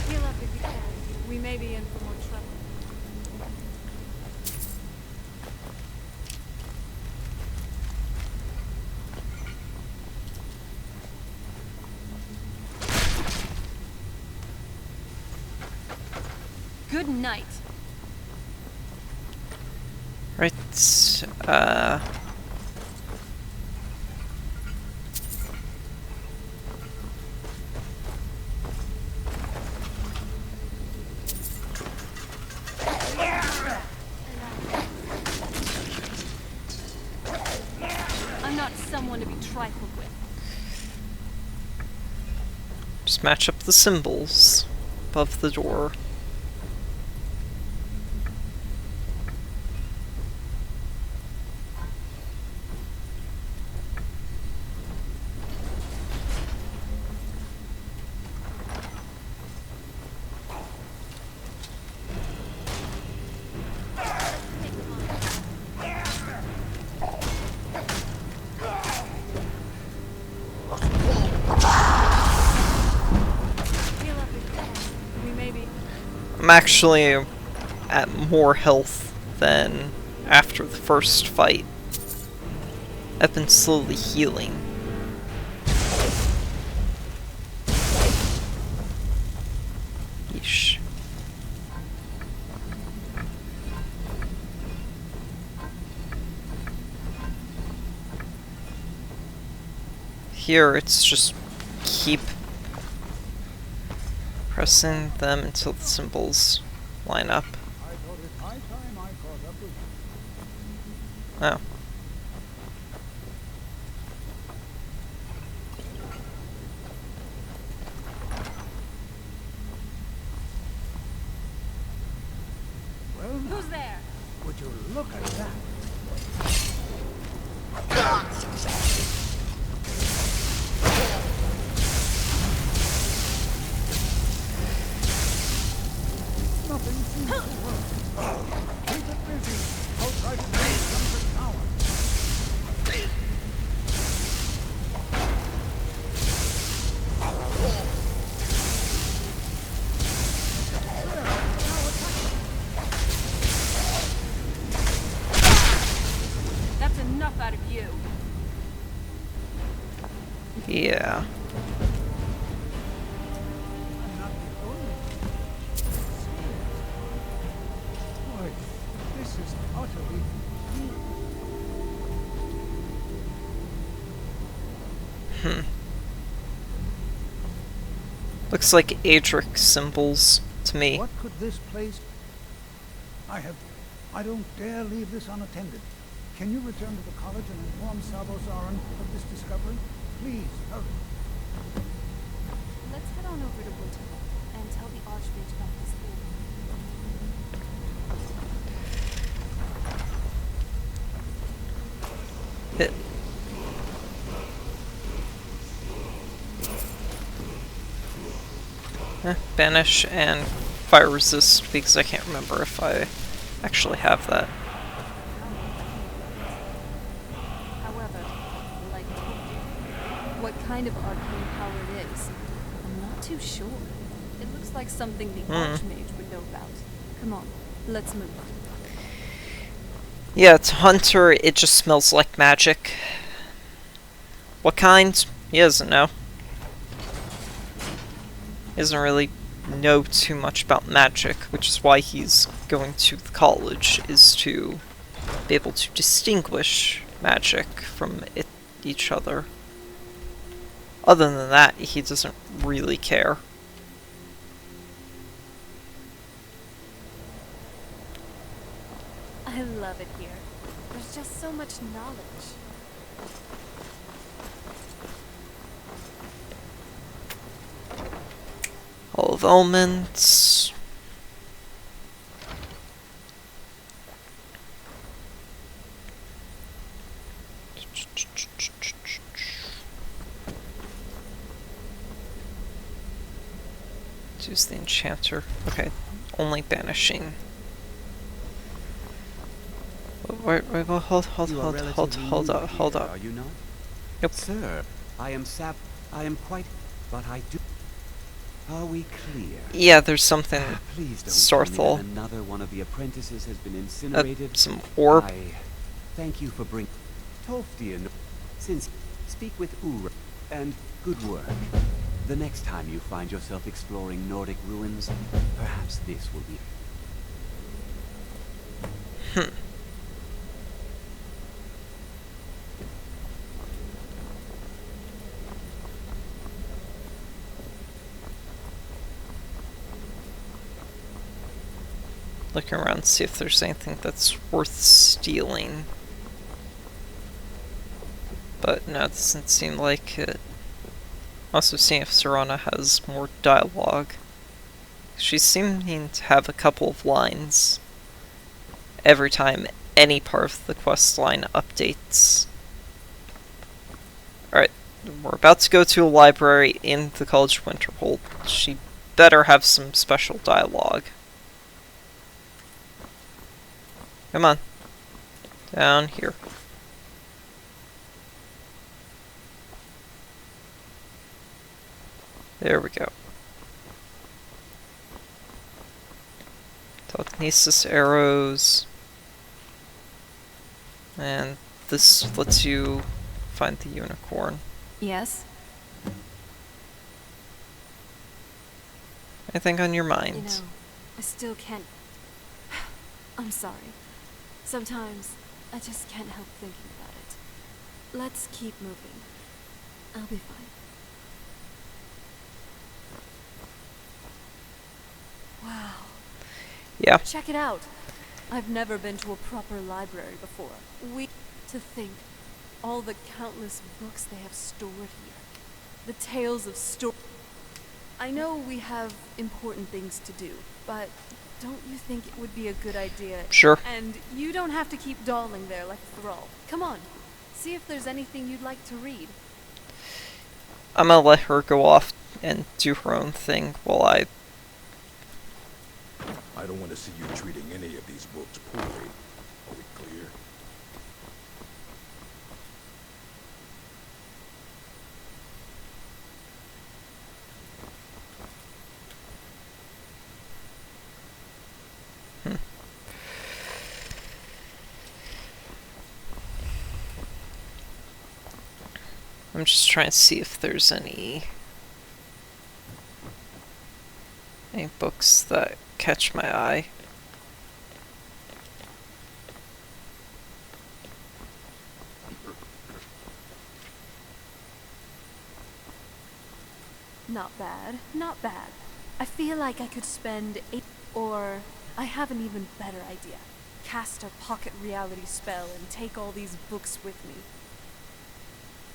Heal up if you can. We may be in for more trouble. Good night. Right, I'm not someone to be trifled with. just match up the symbols above the door. Heal up I'm actually at more health than after the first fight. I've been slowly healing. Yeesh. Here, it's just keep pressing them until the symbols line up. Oh. Who's there? Would you look at that? Nothing seems to work. Keep it busy. I'll try to raise some of the tower. That's enough out of you. Yeah. I'm not the only one. Boy, this is utterly Looks like Adric symbols to me. What could this place... I don't dare leave this unattended. Can you return to the college and inform Sabo Zarin of this discovery? Please, hurry. Let's head on over to Winterhold and tell the Archmage about this thing. Hit. Banish and fire resist, because I can't remember if I actually have that. However, like what kind of arcane power it is, I'm not too sure. It looks like something the Archmage would know about. Come on, let's move. Yeah, to Hunter, it just smells like magic. What kind? He doesn't know. He doesn't really know too much about magic, which is why he's going to the college, is to be able to distinguish magic from each other. Other than that, he doesn't really care. I love it here. There's just so much knowledge. Hall of Elements. Use the enchanter. Okay, only banishing. Wait, hold up. Are you not? Yep. Sir, I am quite, but I do. Are we clear? Yeah, there's something. Please don't tell me that Sorthel. another one of the apprentices has been incinerated. Some orb. I thank you for bringing Tolfdir. Since speak with Ura and good work. The next time you find yourself exploring Nordic ruins, perhaps this will be. Looking around to see if there's anything that's worth stealing. But no, it doesn't seem like it. Also seeing if Serana has more dialogue. She's seeming to have a couple of lines every time any part of the quest line updates. Alright, we're about to go to a library in the College of Winterhold. She better have some special dialogue. Come on. Down here. There we go. Telekinesis arrows. And this lets you find the unicorn. Yes? Anything on your mind? You know, I still can't... I'm sorry. Sometimes I just can't help thinking about it. Let's keep moving. I'll be fine. Wow. Yeah. Check it out. I've never been to a proper library before. To think, all the countless books they have stored here. The tales of I know we have important things to do, but don't you think it would be a good idea? Sure. And you don't have to keep dawdling there like a thrall. Come on, see if there's anything you'd like to read. I'm gonna let her go off and do her own thing while I don't want to see you treating any of these books poorly. Are we clear? I'm just trying to see if there's any books that catch my eye. Not bad, not bad. I feel like I could spend or I have an even better idea. Cast a pocket reality spell and take all these books with me.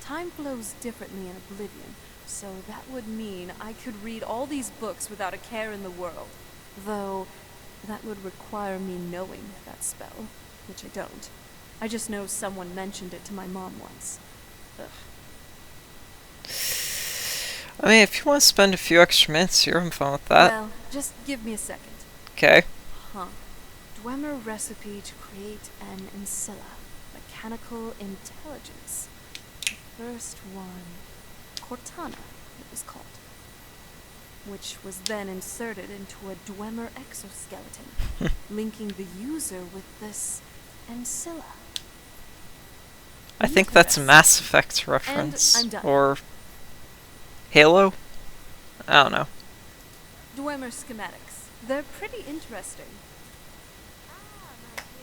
Time flows differently in Oblivion, so that would mean I could read all these books without a care in the world. Though, that would require me knowing that spell, which I don't. I just know someone mentioned it to my mom once. Ugh. I mean, if you want to spend a few extra minutes here, I'm fine with that. Well, just give me a second. Okay. Huh. Dwemer recipe to create an Ancilla. Mechanical intelligence. The first one, Cortana, it was called. Which was then inserted into a Dwemer exoskeleton, linking the user with this Ancilla. I think that's a Mass Effect reference. And I'm done. Or Halo? I don't know. Dwemer schematics. They're pretty interesting.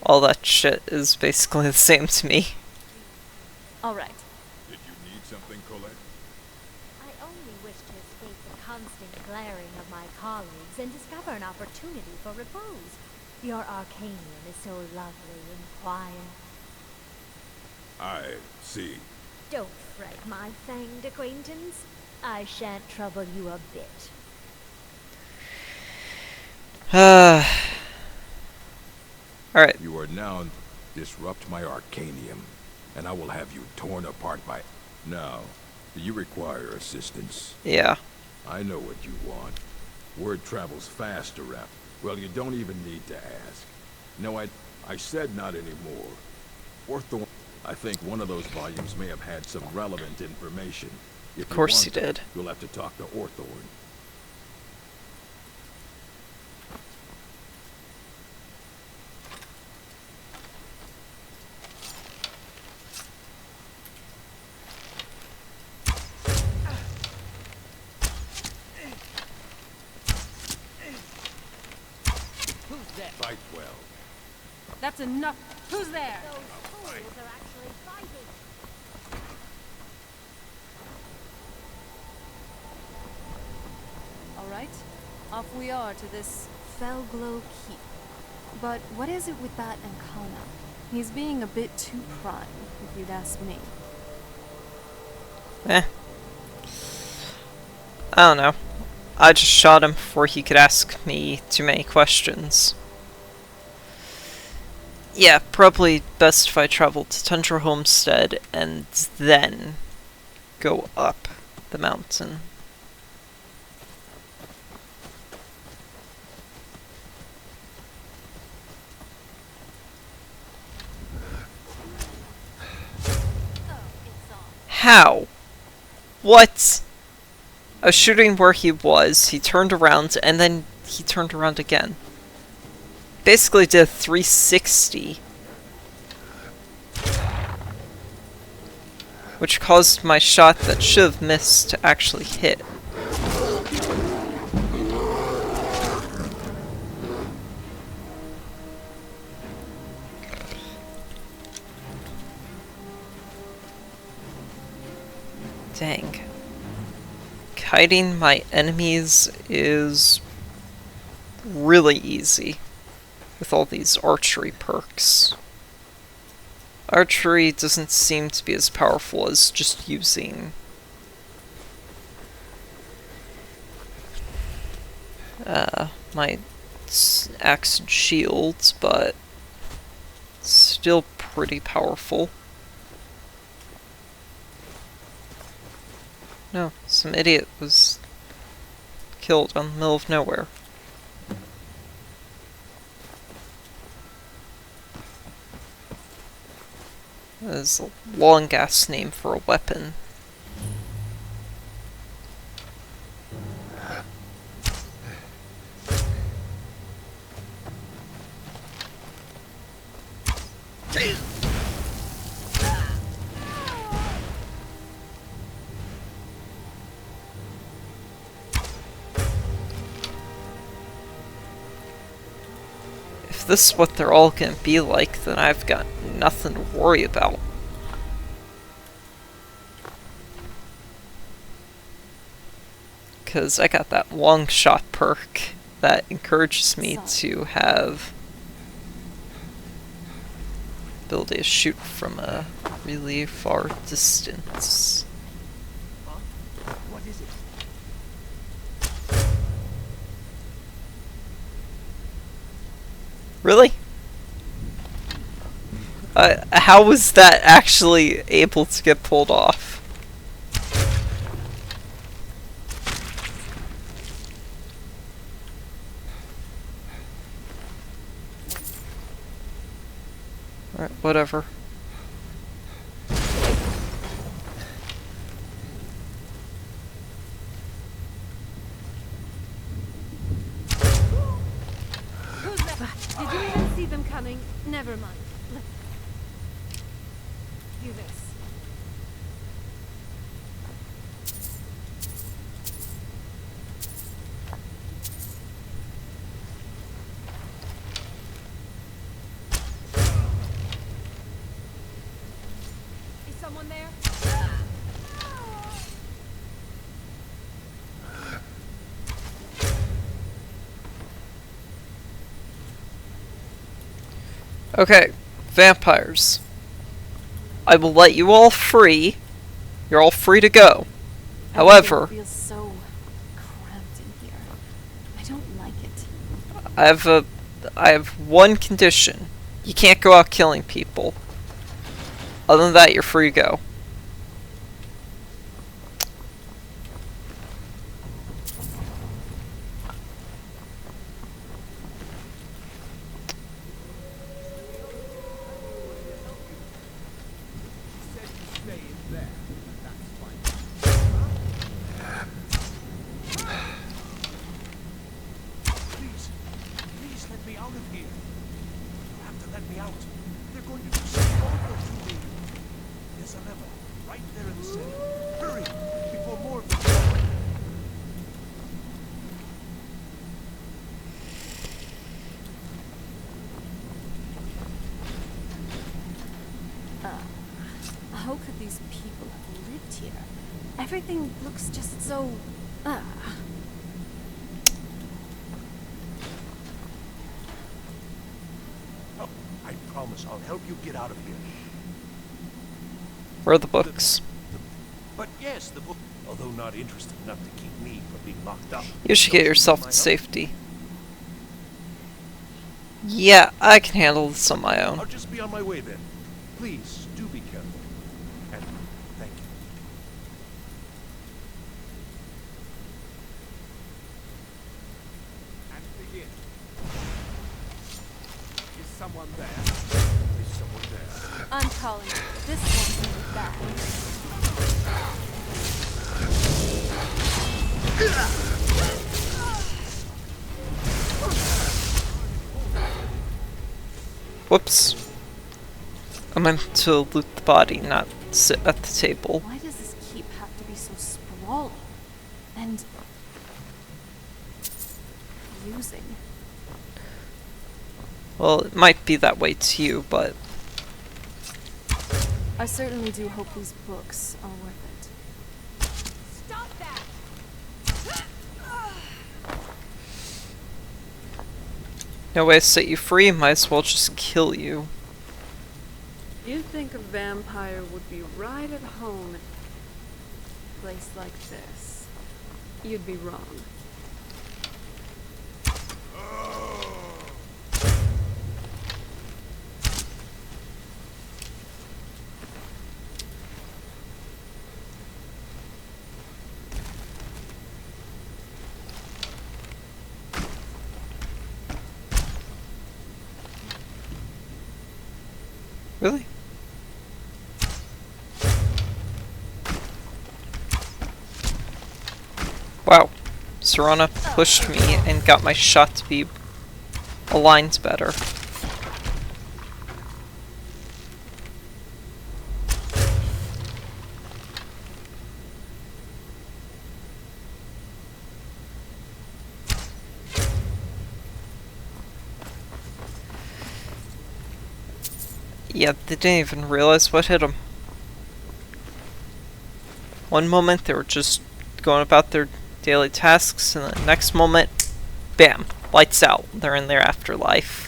All that shit is basically the same to me. Alright. Did you need something, Colette? I only wish to escape the constant glaring of my colleagues and discover an opportunity for repose. Your Arcanium is so lovely and quiet. I see. Don't fret, my fanged acquaintance. I shan't trouble you a bit. Alright. You are now disrupt my Arcanium, and I will have you torn apart by... Now, do you require assistance? Yeah. I know what you want. Word travels fast around. Well, you don't even need to ask. No, I said not anymore. Orthorn, I think one of those volumes may have had some relevant information. If Of course he you want did. You'll have to talk to Orthorn. Fight well. That's enough. Who's there? Those fools are actually fighting. Alright, off we are to this Felglow Keep. But what is it with that Ancana? He's being a bit too prime, if you'd ask me. Eh. I don't know. I just shot him before he could ask me too many questions. Yeah, probably best if I travel to Tundra Homestead and then go up the mountain. How? What? I was shooting where he was, he turned around, and then he turned around again. basically did a 360. Which caused my shot that should have missed to actually hit. Dang. Kiting my enemies is really easy with all these archery perks. Archery doesn't seem to be as powerful as just using my axe and shields, but it's still pretty powerful. No, some idiot was killed in the middle of nowhere. That is a long-ass name for a weapon. If this is what they're all gonna be like, then I've got nothing to worry about. Because I got that long shot perk that encourages me to have ability to shoot from a really far distance. What is it? Really? How was that actually able to get pulled off? Alright, whatever. Did you even see them coming? Never mind. Let's do this. Is someone there? Okay, vampires. I will let you all free. You're all free to go. However, Everything feels so cramped in here. I don't like it. I have one condition. You can't go out killing people. Other than that, you're free to go. Please let me out of here. You have to let me out. They're going to do something awful to me. There's a lever right there in the center. Hurry, before more of them come. How could these people have lived here? Everything looks just so... Oh, I promise I'll help you get out of here. Where are the books? But yes, the book, although not interesting enough to keep me from being locked up. You should get yourself to safety. Yeah, I can handle this on my own. I'll just be on my way then. Please, do be careful. And thank you. And begin. Is someone there? Is someone there? I'm calling it. This one's really bad. Whoops. I meant to loot the body, not sit at the table. Why does this keep have to be so sprawling? And... using? Well, it might be that way to you, but... I certainly do hope these books are worth it. Stop that! No way to set you free, might as well just kill you. You'd think a vampire would be right at home in a place like this. You'd be wrong. Really? Wow. Serana pushed me and got my shot to be aligned better. Yeah, they didn't even realize what hit them. One moment they were just going about their daily tasks, and the next moment, bam, lights out. They're in their afterlife.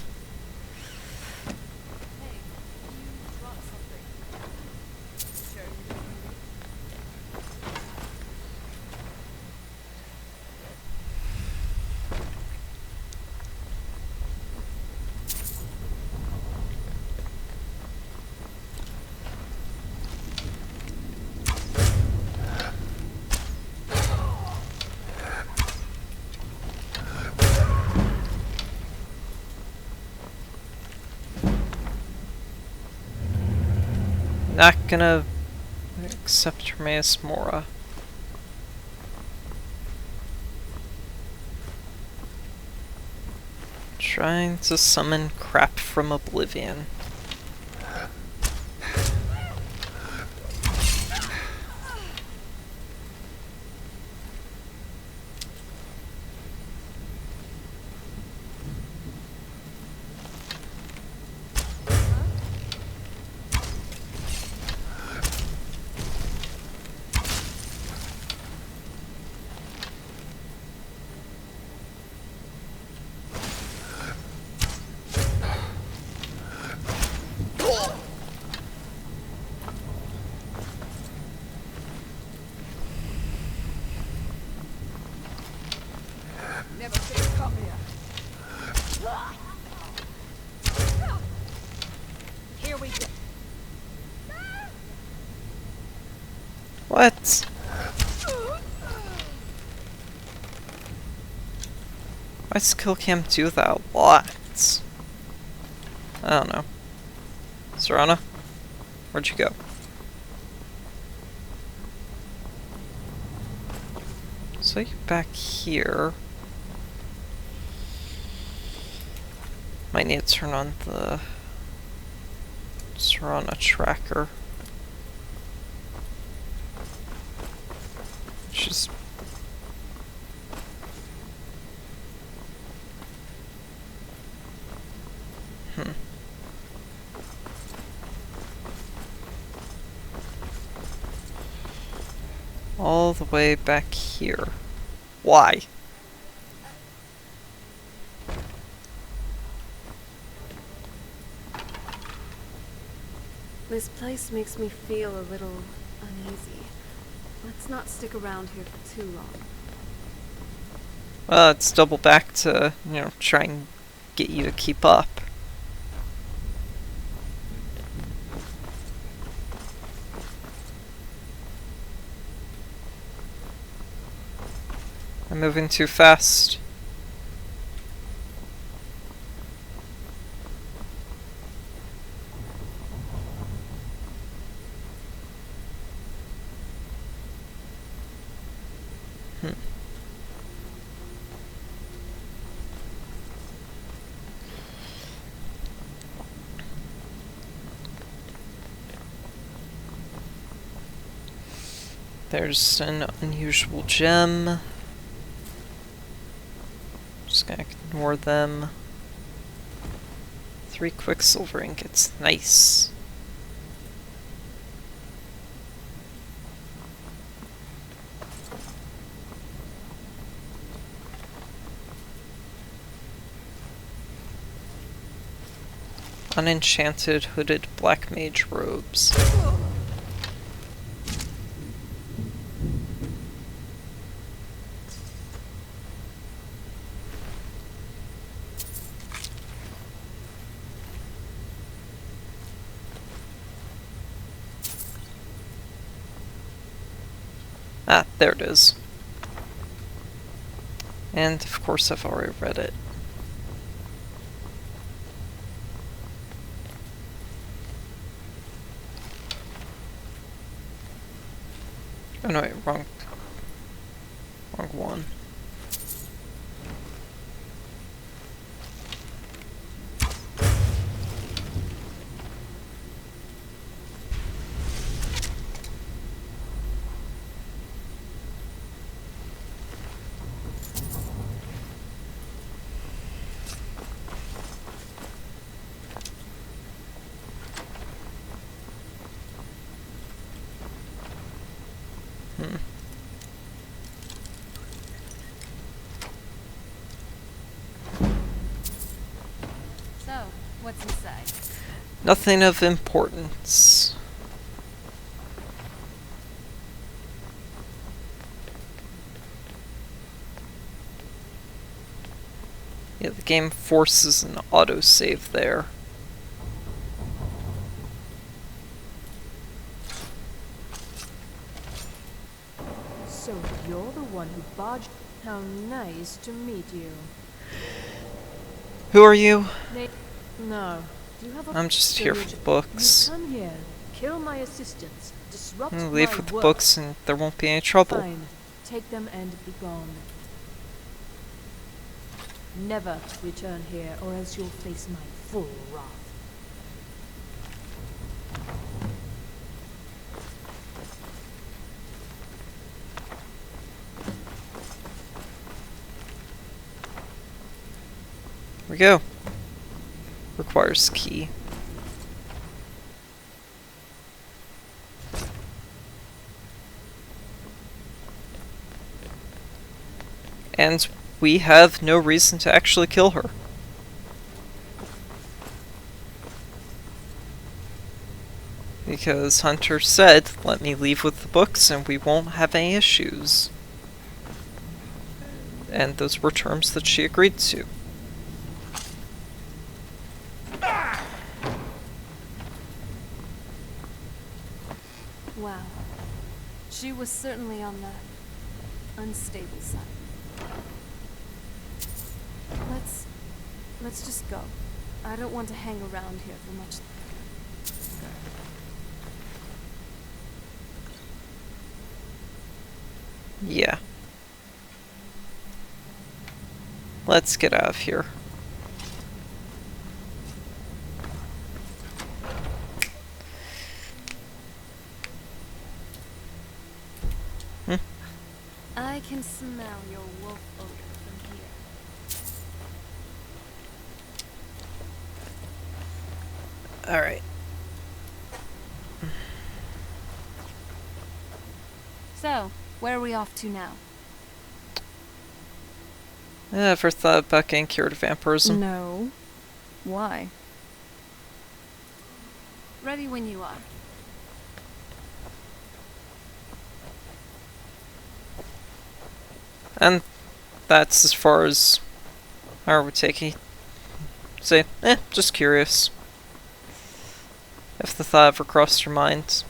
Not gonna accept Hermaeus Mora. Trying to summon crap from oblivion. Never should have come here. Here we go. What? Why does Killcam do that a lot? I don't know. Serana? Where'd you go? So you're back here. Might need to turn on the Serana tracker. Just all the way back here. Why? This place makes me feel a little uneasy. Let's not stick around here for too long. Well, let's double back to, try and get you to keep up. I'm moving too fast. There's an unusual gem. Just gonna ignore them. 3 quicksilver ingots. Nice. Unenchanted hooded black mage robes. Ah, there it is. And of course I've already read it. Oh no, wait, wrong one. So, what's inside? Nothing of importance. Yeah, the game forces an autosave there. So you're the one who barged. How nice to meet you. Who are you? No. Do you have a I'm just here for the books. You come here, kill my assistants, disrupt I'll my leave with the work. books and there won't be any trouble. Fine. Take them and be gone. Never return here, or else you'll face my full wrath. Here we go. Requires key. And we have no reason to actually kill her. Because Hunter said, let me leave with the books and we won't have any issues. And those were terms that she agreed to. Wow. She was certainly on the unstable side. Let's just go. I don't want to hang around here for much. Yeah. Let's get out of here. I can smell your wolf odor from here. Alright. So, where are we off to now? Ever thought about getting cured of vampirism? No. Why? Ready when you are. And that's as far as I would take it. Say, just curious. If the thought ever crossed your mind.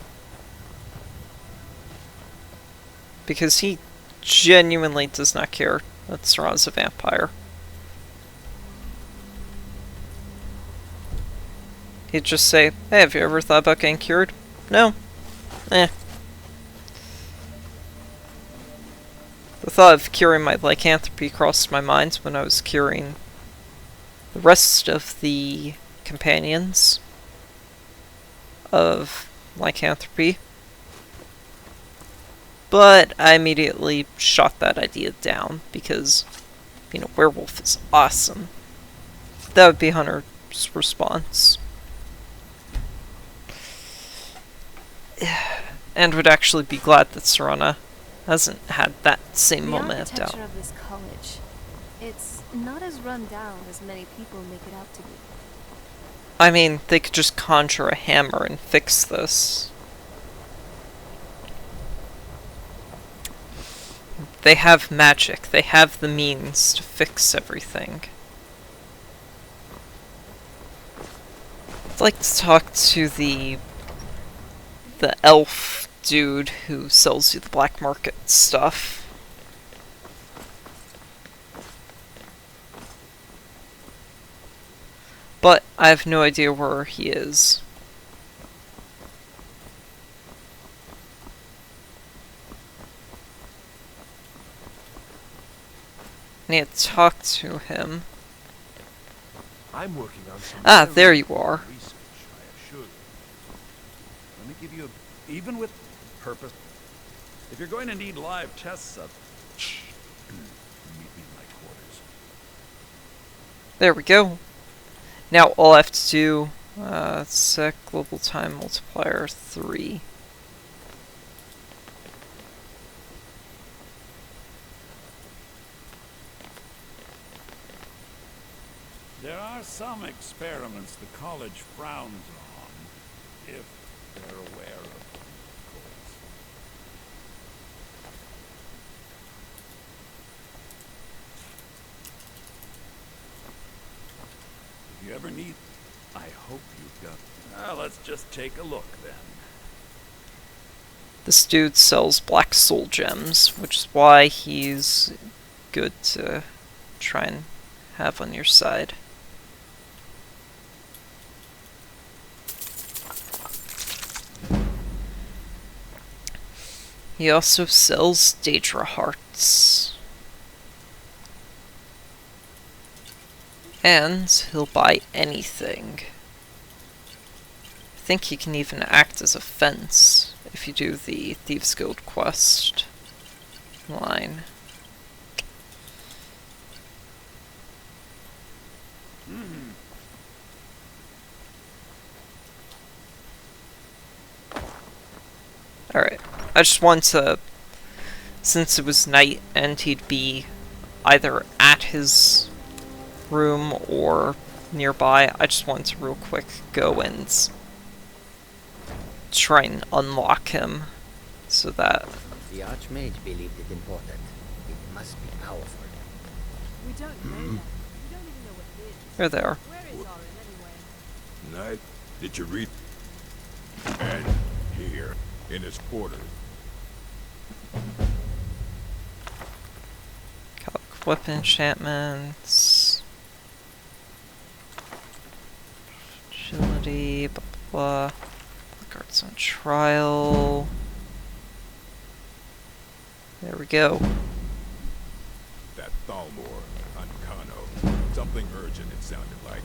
Because he genuinely does not care that Sarad's a vampire. He'd just say, hey, have you ever thought about getting cured? No. The thought of curing my lycanthropy crossed my mind when I was curing the rest of the companions of lycanthropy. but I immediately shot that idea down because being a werewolf is awesome. That would be Hunter's response. And would actually be glad that Serana hasn't had that same moment of doubt. The architecture of this college, it's not as run down as many people make it out to be. I mean, they could just conjure a hammer and fix this. They have magic. They have the means to fix everything. I'd like to talk to the elf dude who sells you the black market stuff. But I have no idea where he is. I need to talk to him. I'm working on some There you are. research, I assure you. Let me give you even with purpose. If you're going to need live tests of meet me in my quarters. There we go. Now all I have to do, set global time multiplier 3. There are some experiments the college frowns on, if they're aware of them, of course. If you ever need, I hope you've got. Let's just take a look then. This dude sells black soul gems, which is why he's good to try and have on your side. He also sells Daedra hearts. And he'll buy anything. I think he can even act as a fence if you do the Thieves Guild quest line. Alright, I just want to, since it was night and he'd be either at his room or nearby, I just want to real quick go and try and unlock him so that... The Archmage believed it important. It must be powerful. We don't know that. We don't even know what it is. There they are. Where is Arin anyway? Night, did you read? And here, in his quarters. Weapon enchantments. Agility, blah blah blah. Guards on trial. There we go. That Thalmor, Ancano. Something urgent, it sounded like.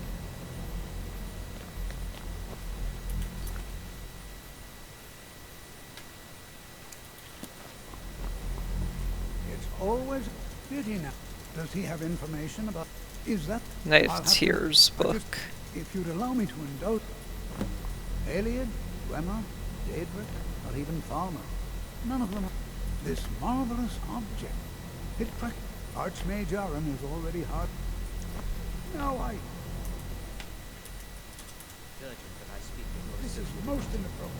It's always pity now. Does he have information about... Is that... Night I'll of have to- Tears I just- book. If you'd allow me to indulge... Aliad, Gwema, Daedric, or even Falmer. None of them are... This marvelous object. It Archmage Arin is already hard... Now This is most inappropriate.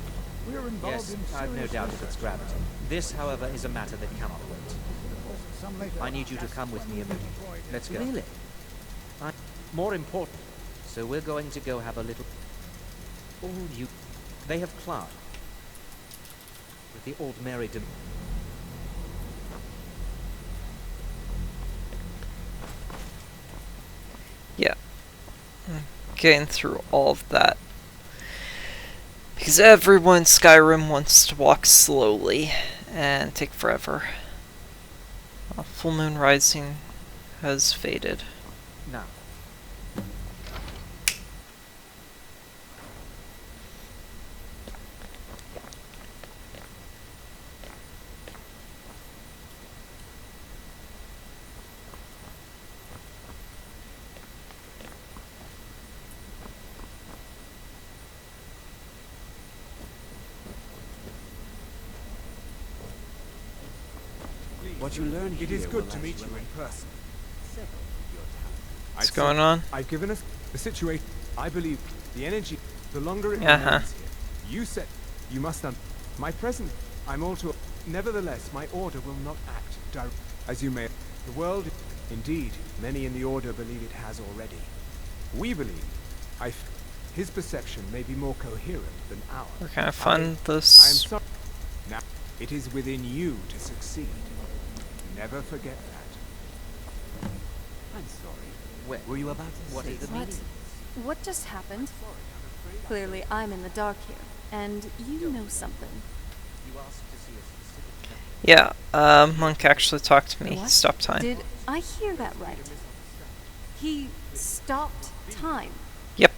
We're involved Yes, in I've no serious doubt of its research. gravity. This, however, is a matter that cannot wait. Some later- I need you to come with me immediately. Let's go. Really? More important. So we're going to go have a little... All you... They have climbed. With the old Mary de... Yeah. Getting through all of that. Because everyone in Skyrim wants to walk slowly and take forever. Full moon rising has faded. Now. What you learn here It is good will to meet you last in person. What's going on? I've given us the situation. I believe the energy, the longer it Uh-huh. remains here. You said you must my present. I'm all too. Nevertheless, my order will not act direct. As you may. The world, indeed, many in the order believe it has already. We believe. His perception may be more coherent than ours. We're gonna I fund am this. sorry. Now, it is within you to succeed. Never forget that. I'm sorry. Where? Were you about to What say is the something? meaning? What just happened? Clearly, I'm in the dark here, and you know something. You asked to see a specific Yeah, Monk actually talked to me. What? Stop time. Did I hear that right? He stopped time. Yep.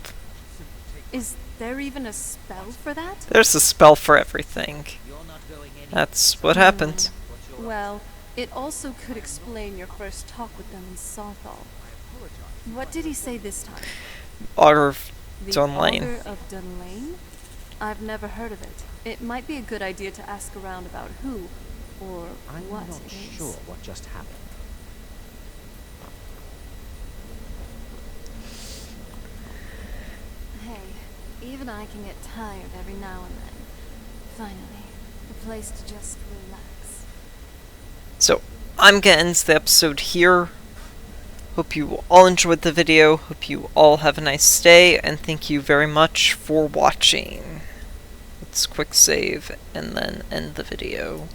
Is there even a spell for that? There's a spell for everything. That's what happened. Well, it also could explain your first talk with them in Sothal. What did he say this time? Augur of The Dunlane. Augur of Dunlane? I've never heard of it. It might be a good idea to ask around about who or I'm what not it is. sure what just happened. Hey, even I can get tired every now and then. Finally, a place to just relax. So, I'm gonna end the episode here. Hope you all enjoyed the video. Hope you all have a nice day, and thank you very much for watching. Let's quick save and then end the video.